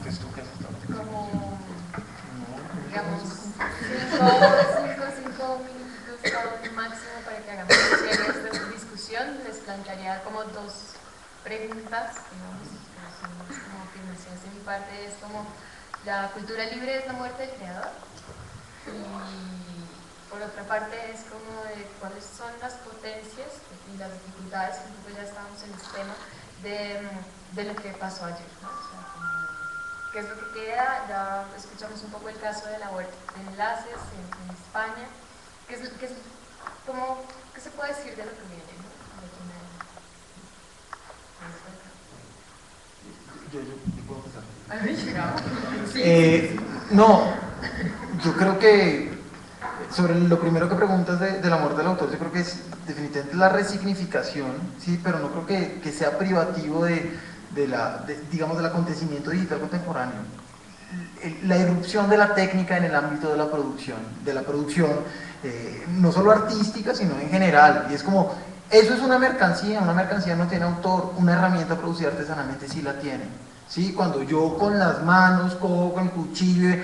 Pues, como, digamos, 5 minutos máximo para que hagamos cierre de discusión. Les plantearía como dos preguntas, digamos, como afirmaciones de mi parte, es como la cultura libre es la muerte del creador, y por otra parte es como de cuáles son las potencias y las dificultades, que un poco ya estábamos en este tema, de lo que pasó ayer, ¿no? O sea, como, ¿qué es lo que queda? Ya escuchamos un poco el caso de la huelga de enlaces en España. ¿Qué se puede decir de lo que viene, ¿no? De aquí en adelante. No, yo creo que sobre lo primero que preguntas de la muerte del autor, yo creo que es definitivamente la resignificación, ¿sí? Pero no creo que sea privativo digamos, del acontecimiento digital contemporáneo. La irrupción de la técnica en el ámbito de la producción, no solo artística, sino en general, y es como, eso es una mercancía no tiene autor, una herramienta producida artesanalmente sí la tiene, ¿sí? Cuando yo con las manos, con el cuchillo,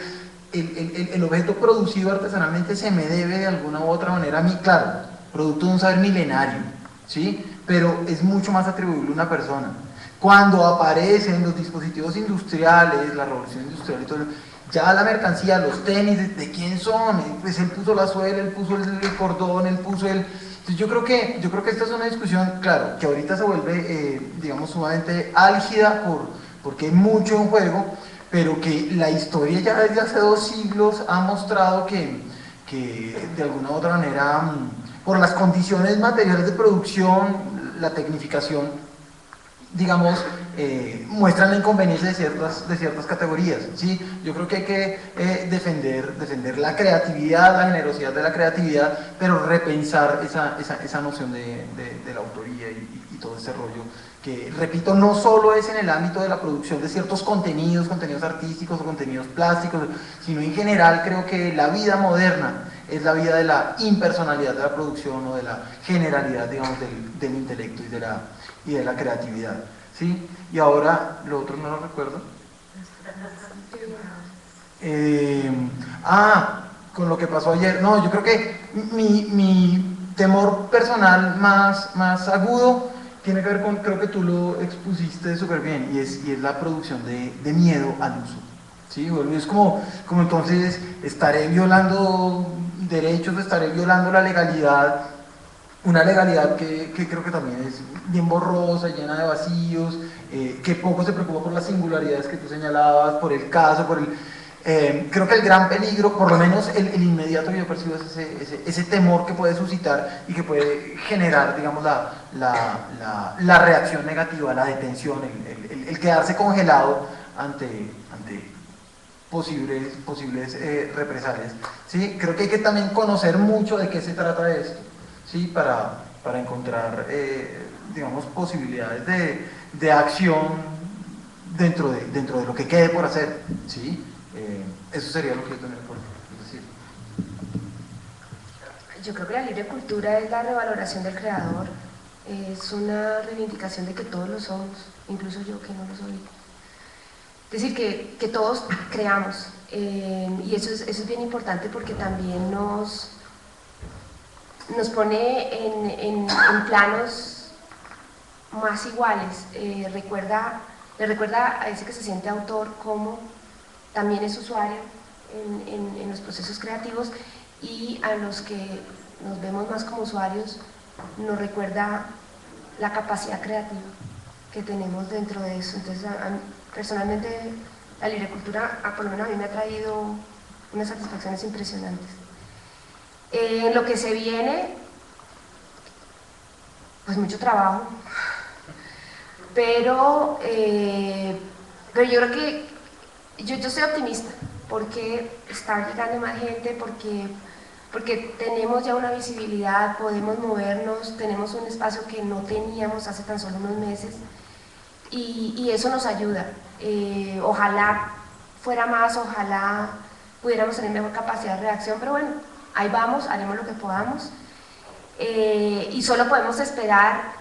el objeto producido artesanalmente se me debe de alguna u otra manera a mí, claro, producto de un saber milenario, ¿sí? Pero es mucho más atribuible a una persona. Cuando aparecen los dispositivos industriales, la revolución industrial y todo eso, ya la mercancía, los tenis, ¿de quién son? Pues él puso la suela, él puso el cordón, él puso el... Entonces yo creo que esta es una discusión, claro, que ahorita se vuelve, digamos, sumamente álgida porque hay mucho en juego, pero que la historia ya desde hace 2 siglos ha mostrado que de alguna u otra manera, por las condiciones materiales de producción, la tecnificación, digamos, muestran la inconveniencia de ciertas categorías, ¿sí? Yo creo que hay que defender la creatividad, la generosidad de la creatividad, pero repensar esa noción de la autoría y todo ese rollo, que, repito, no solo es en el ámbito de la producción de ciertos contenidos artísticos o contenidos plásticos, sino en general creo que la vida moderna es la vida de la impersonalidad de la producción o de la generalidad, digamos, del intelecto y de la creatividad, ¿sí? Y ahora, lo otro no lo recuerdo. Con lo que pasó ayer, no, yo creo que mi temor personal más agudo tiene que ver con, creo que tú lo expusiste súper bien, y es la producción de miedo al uso, ¿sí? Es como entonces estaré violando derechos, estaré violando la legalidad, una legalidad que creo que también es bien borrosa, llena de vacíos, que poco se preocupa por las singularidades que tú señalabas, por el caso, creo que el gran peligro, por lo menos el inmediato que yo percibo, es ese temor que puede suscitar y que puede generar, digamos, la reacción negativa, la detención, el quedarse congelado ante posibles represalias, ¿sí? Creo que hay que también conocer mucho de qué se trata esto, ¿sí? Para encontrar, digamos, posibilidades de acción dentro de lo que quede por hacer, ¿sí? Eso sería lo que yo tendría por decir. Yo creo que la libre cultura es la revaloración del creador, es una reivindicación de que todos lo somos, incluso yo que no lo soy. Es decir, que todos creamos, y eso es bien importante porque también nos pone en planos más iguales. Le recuerda a ese que se siente autor como también es usuario en los procesos creativos, y a los que nos vemos más como usuarios nos recuerda la capacidad creativa que tenemos dentro de eso. Entonces, personalmente, la libre cultura, por lo menos a mí me ha traído unas satisfacciones impresionantes. En lo que se viene, pues mucho trabajo, pero yo creo que yo soy optimista, porque está llegando más gente, porque tenemos ya una visibilidad, podemos movernos, tenemos un espacio que no teníamos hace tan solo unos meses, y eso nos ayuda. Ojalá fuera más, ojalá pudiéramos tener mejor capacidad de reacción, pero bueno, ahí vamos, haremos lo que podamos, y solo podemos esperar.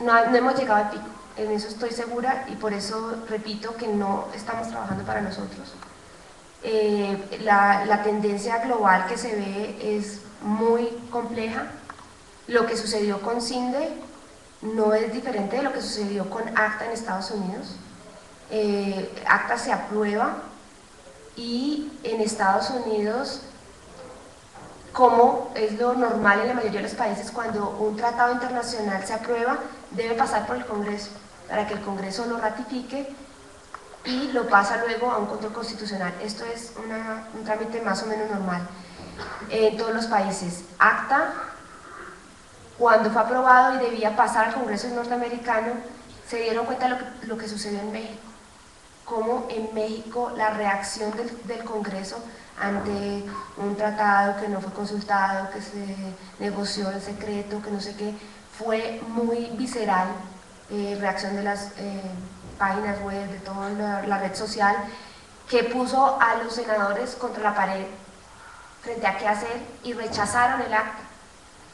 No hemos llegado al pico, en eso estoy segura, y por eso repito que no estamos trabajando para nosotros. La tendencia global que se ve es muy compleja. Lo que sucedió con CINDE no es diferente de lo que sucedió con ACTA en Estados Unidos. ACTA se aprueba, y en Estados Unidos, como es lo normal en la mayoría de los países, cuando un tratado internacional se aprueba, debe pasar por el Congreso, para que el Congreso lo ratifique y lo pasa luego a un control constitucional. Esto es un trámite más o menos normal en todos los países. ACTA, cuando fue aprobado y debía pasar al Congreso norteamericano, se dieron cuenta de lo que sucedió en México, cómo en México la reacción del Congreso ante un tratado que no fue consultado, que se negoció en secreto, que no sé qué, fue muy visceral. Reacción de las páginas web, de toda la red social, que puso a los senadores contra la pared frente a qué hacer, y rechazaron el acta.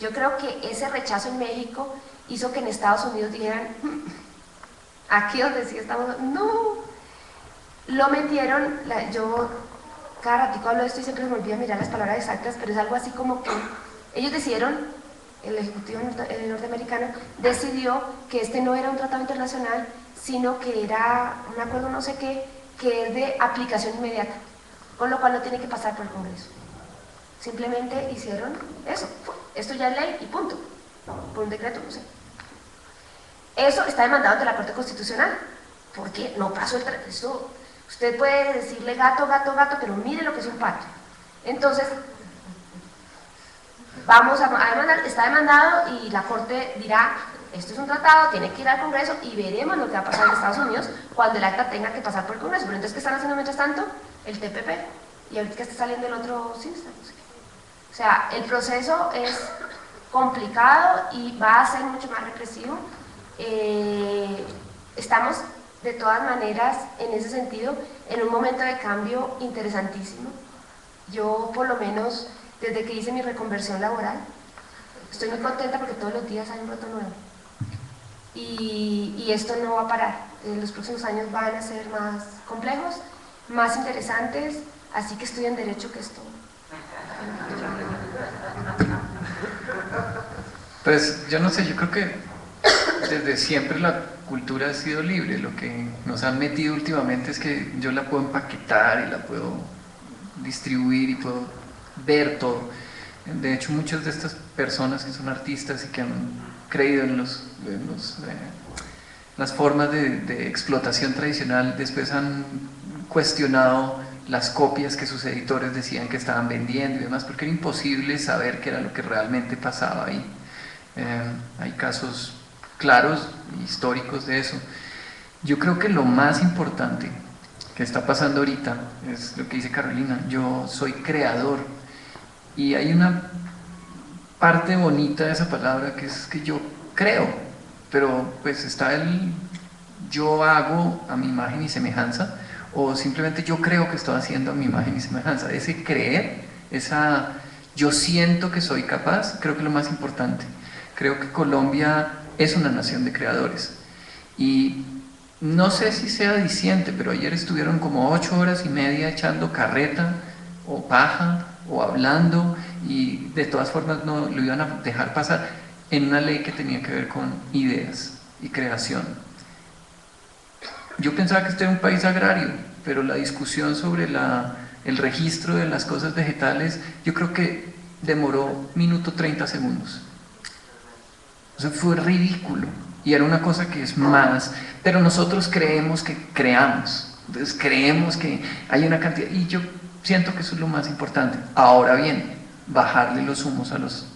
Yo creo que ese rechazo en México hizo que en Estados Unidos dijeran, aquí donde sí estamos, no, lo metieron. Yo cada ratito hablo de esto y siempre se me olvida mirar las palabras exactas, pero es algo así como que ellos decidieron, el Ejecutivo norteamericano decidió que este no era un tratado internacional, sino que era un acuerdo no sé qué, que es de aplicación inmediata, con lo cual no tiene que pasar por el Congreso. Simplemente hicieron eso, esto ya es ley y punto, por un decreto, no sé. Eso está demandado ante la Corte Constitucional, porque no pasó eso. Usted puede decirle gato, gato, gato, pero mire lo que es un pato. Entonces, vamos a demandar, está demandado, y la Corte dirá, esto es un tratado, tiene que ir al Congreso, y veremos lo que va a pasar en Estados Unidos cuando el acta tenga que pasar por el Congreso. Pero entonces, ¿qué están haciendo mientras tanto? El TPP, y ahorita que está saliendo el otro CINSA, no sé qué. O sea, el proceso es complicado y va a ser mucho más represivo. Estamos de todas maneras, en ese sentido, en un momento de cambio interesantísimo. Yo, por lo menos, desde que hice mi reconversión laboral, estoy muy contenta porque todos los días hay un reto nuevo. Y esto no va a parar. En los próximos años van a ser más complejos, más interesantes, así que estudien Derecho, que esto. Pues yo no sé, yo creo que desde siempre la cultura ha sido libre. Lo que nos han metido últimamente es que yo la puedo empaquetar y la puedo distribuir y puedo ver todo. De hecho, muchas de estas personas que son artistas y que han creído en las formas de explotación tradicional, después han cuestionado las copias que sus editores decían que estaban vendiendo y demás, porque era imposible saber qué era lo que realmente pasaba ahí. Hay casos claros, históricos de eso. Yo creo que lo más importante que está pasando ahorita es lo que dice Carolina: yo soy creador, y hay una parte bonita de esa palabra que es que yo creo, pero pues está el yo hago a mi imagen y semejanza, o simplemente yo creo que estoy haciendo a mi imagen y semejanza. Ese creer, esa yo siento que soy capaz, creo que es lo más importante. Creo que Colombia es una nación de creadores, y no sé si sea diciente, pero ayer estuvieron como 8 horas y media echando carreta o paja o hablando, y de todas formas no lo iban a dejar pasar en una ley que tenía que ver con ideas y creación. Yo pensaba que este era un país agrario, pero la discusión sobre el registro de las cosas vegetales, yo creo que demoró minuto 30 segundos. O sea, fue ridículo, y era una cosa que es más, pero nosotros creemos que creamos, entonces creemos que hay una cantidad, y yo siento que eso es lo más importante. Ahora bien, bajarle los humos a los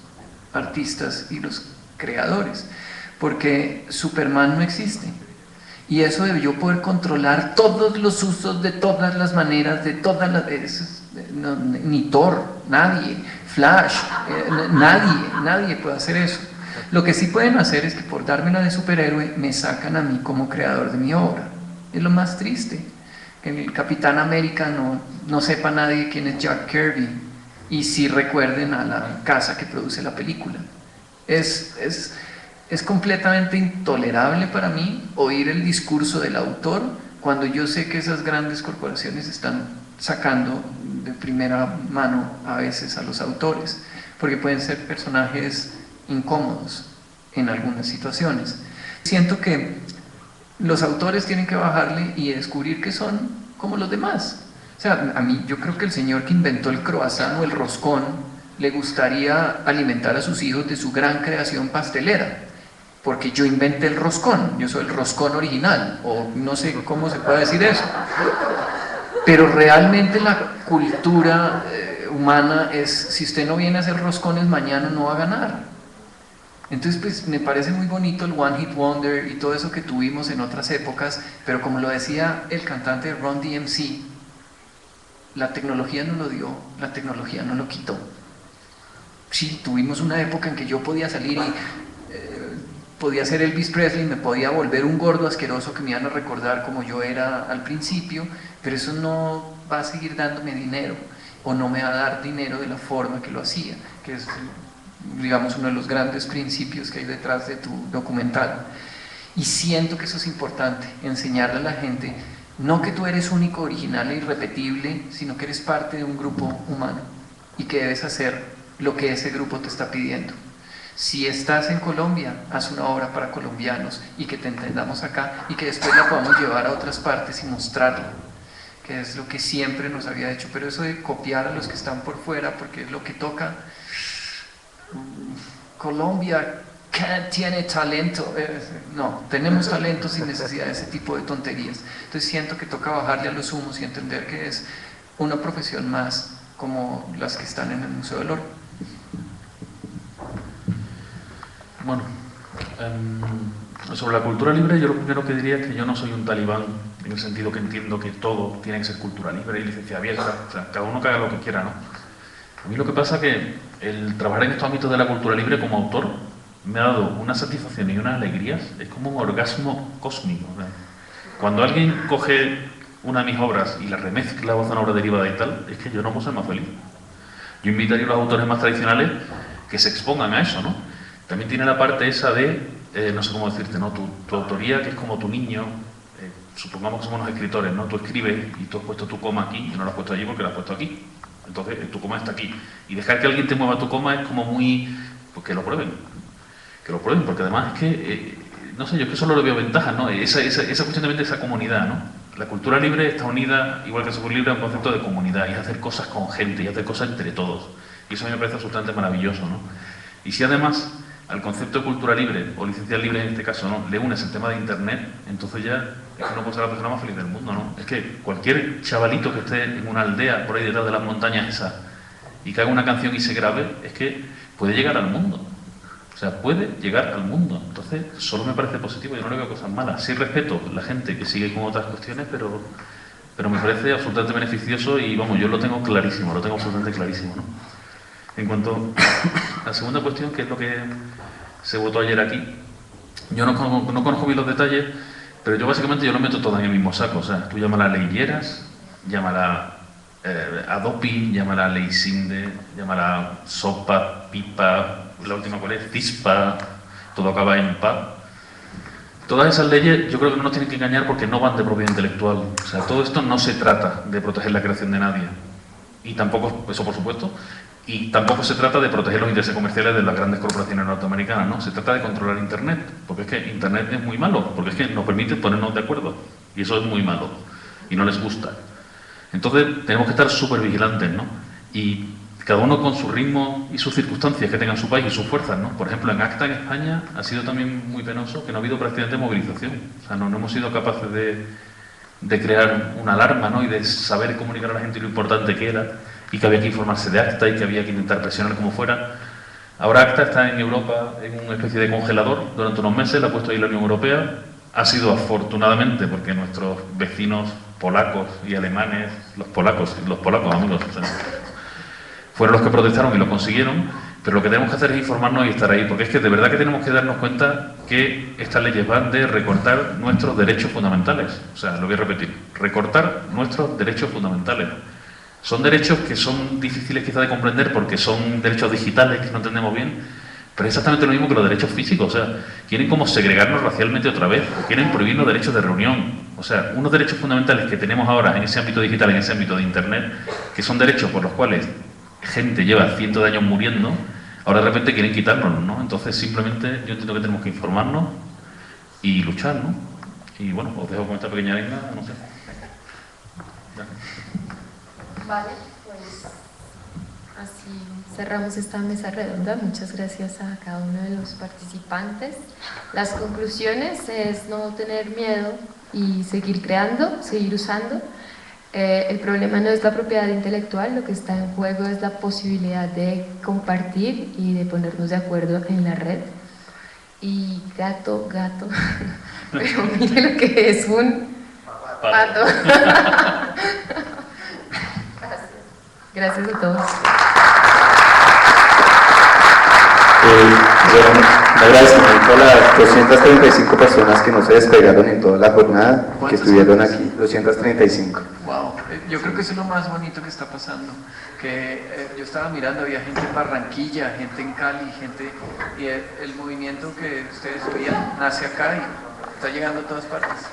artistas y los creadores, porque Superman no existe, y eso de yo poder controlar todos los usos de todas las maneras, de todas las... ni Thor, nadie, Flash, nadie puede hacer eso. Lo que sí pueden hacer es que por dármela de superhéroe me sacan a mí como creador de mi obra. Es lo más triste, que en el Capitán América no sepa nadie quién es Jack Kirby, y sí recuerden a la casa que produce la película. Es completamente intolerable para mí oír el discurso del autor cuando yo sé que esas grandes corporaciones están sacando de primera mano a veces a los autores, porque pueden ser personajes incómodos en algunas situaciones. Siento que los autores tienen que bajarle y descubrir que son como los demás. O sea, a mí, yo creo que el señor que inventó el croissant o el roscón le gustaría alimentar a sus hijos de su gran creación pastelera, porque yo inventé el roscón, yo soy el roscón original, o no sé cómo se puede decir eso. Pero realmente la cultura humana es, si usted no viene a hacer roscones mañana no va a ganar. Entonces pues me parece muy bonito el One Hit Wonder y todo eso que tuvimos en otras épocas, pero como lo decía el cantante Ron DMC, la tecnología no lo dio, la tecnología no lo quitó. Sí, tuvimos una época en que yo podía salir y podía ser Elvis Presley, me podía volver un gordo asqueroso que me iban a recordar como yo era al principio, pero eso no va a seguir dándome dinero, o no me va a dar dinero de la forma que lo hacía, que es, digamos, uno de los grandes principios que hay detrás de tu documental. Y siento que eso es importante, enseñarle a la gente, no que tú eres único, original e irrepetible, sino que eres parte de un grupo humano y que debes hacer lo que ese grupo te está pidiendo. Si estás en Colombia, haz una obra para colombianos y que te entendamos acá, y que después la podamos llevar a otras partes y mostrarla, que es lo que siempre nos había hecho. Pero eso de copiar a los que están por fuera, porque es lo que toca, Colombia tiene talento, no, tenemos talento sin necesidad de ese tipo de tonterías. Entonces siento que toca bajarle a los humos y entender que es una profesión más como las que están en el Museo del Oro. Bueno, sobre la cultura libre, yo lo primero que diría es que yo no soy un talibán, en el sentido que entiendo que todo tiene que ser cultura libre y licencia abierta, o sea, cada uno que haga lo que quiera, ¿no? A mí lo que pasa es que el trabajar en estos ámbitos de la cultura libre como autor me ha dado una satisfacción y unas alegrías, es como un orgasmo cósmico, ¿no? Cuando alguien coge una de mis obras y la remezcla o hace una obra derivada y tal, es que yo no puedo ser más feliz. Yo invitaría a los autores más tradicionales que se expongan a eso, ¿no? También tiene la parte esa de, no sé cómo decirte, ¿no? Tu autoría, que es como tu niño, supongamos que somos unos escritores, ¿no? Tú escribes y tú has puesto tu coma aquí y no la has puesto allí porque la has puesto aquí. Entonces, tu coma está aquí. Y dejar que alguien te mueva tu coma es como muy... Pues que lo prueben, porque además es que, no sé, yo es que solo le veo ventajas, ¿no? Esa cuestión también de esa comunidad, ¿no? La cultura libre está unida, igual que el software libre, a un concepto de comunidad, y es hacer cosas con gente, y hacer cosas entre todos. Y eso a mí me parece absolutamente maravilloso, ¿no? Y si además al concepto de cultura libre, o licencia libre en este caso, ¿no?, le unes el tema de Internet, entonces ya es que no puede ser la persona más feliz del mundo, ¿no? Es que cualquier chavalito que esté en una aldea por ahí detrás de las montañas esas y que haga una canción y se grabe, es que puede llegar al mundo. O sea, puede llegar al mundo. Entonces, solo me parece positivo, yo no le veo cosas malas. Sí respeto la gente que sigue con otras cuestiones, pero me parece absolutamente beneficioso y, vamos, yo lo tengo clarísimo, lo tengo absolutamente clarísimo, ¿no? En cuanto a la segunda cuestión, que es lo que se votó ayer aquí, yo no conozco bien los detalles, pero yo básicamente lo meto todo en el mismo saco. O sea, tú llámala ley Lleras, llámala Adopi, llámala ley Sinde, llámala Sopa, Pipa, la última cuál es, Cispa, todo acaba en PA. Todas esas leyes yo creo que no nos tienen que engañar porque no van de propiedad intelectual. O sea, todo esto no se trata de proteger la creación de nadie. Y tampoco, eso por supuesto, y tampoco se trata de proteger los intereses comerciales de las grandes corporaciones norteamericanas, ¿no? Se trata de controlar Internet, porque es que Internet es muy malo, porque es que nos permite ponernos de acuerdo, y eso es muy malo, y no les gusta. Entonces tenemos que estar súper vigilantes, ¿no? Y cada uno con su ritmo y sus circunstancias que tengan su país y sus fuerzas, ¿no? Por ejemplo, en ACTA en España ha sido también muy penoso que no ha habido prácticamente movilización. O sea, no hemos sido capaces de crear una alarma, ¿no? Y de saber comunicar a la gente lo importante que era y que había que informarse de ACTA y que había que intentar presionar como fuera. Ahora ACTA está en Europa en una especie de congelador durante unos meses, la ha puesto ahí la Unión Europea. Ha sido afortunadamente porque nuestros vecinos polacos y alemanes, los polacos amigos, o sea, fueron los que protestaron y lo consiguieron, pero lo que tenemos que hacer es informarnos y estar ahí, porque es que de verdad que tenemos que darnos cuenta que estas leyes van de recortar nuestros derechos fundamentales. O sea, lo voy a repetir, recortar nuestros derechos fundamentales. Son derechos que son difíciles quizá de comprender porque son derechos digitales que no entendemos bien, pero es exactamente lo mismo que los derechos físicos. O sea, quieren como segregarnos racialmente otra vez, o quieren prohibirnos derechos de reunión. O sea, unos derechos fundamentales que tenemos ahora en ese ámbito digital, en ese ámbito de Internet, que son derechos por los cuales gente lleva cientos de años muriendo, ahora de repente quieren quitárnoslo, ¿no? Entonces simplemente yo entiendo que tenemos que informarnos y luchar, ¿no? Y bueno, os dejo con esta pequeña anécdota, no sé. Ya. Vale, pues así cerramos esta mesa redonda. Muchas gracias a cada uno de los participantes. Las conclusiones es no tener miedo y seguir creando, seguir usando. El problema no es la propiedad intelectual, lo que está en juego es la posibilidad de compartir y de ponernos de acuerdo en la red. Y gato, pero mire lo que es un pato. Gracias a todos. Bueno, le agradecimiento a las 235 personas que no se despegaron en toda la jornada, que estuvieron aquí, 235. Wow, yo creo que eso es lo más bonito que está pasando, que yo estaba mirando, había gente en Barranquilla, gente en Cali, gente, y el movimiento que ustedes veían nace acá y está llegando a todas partes.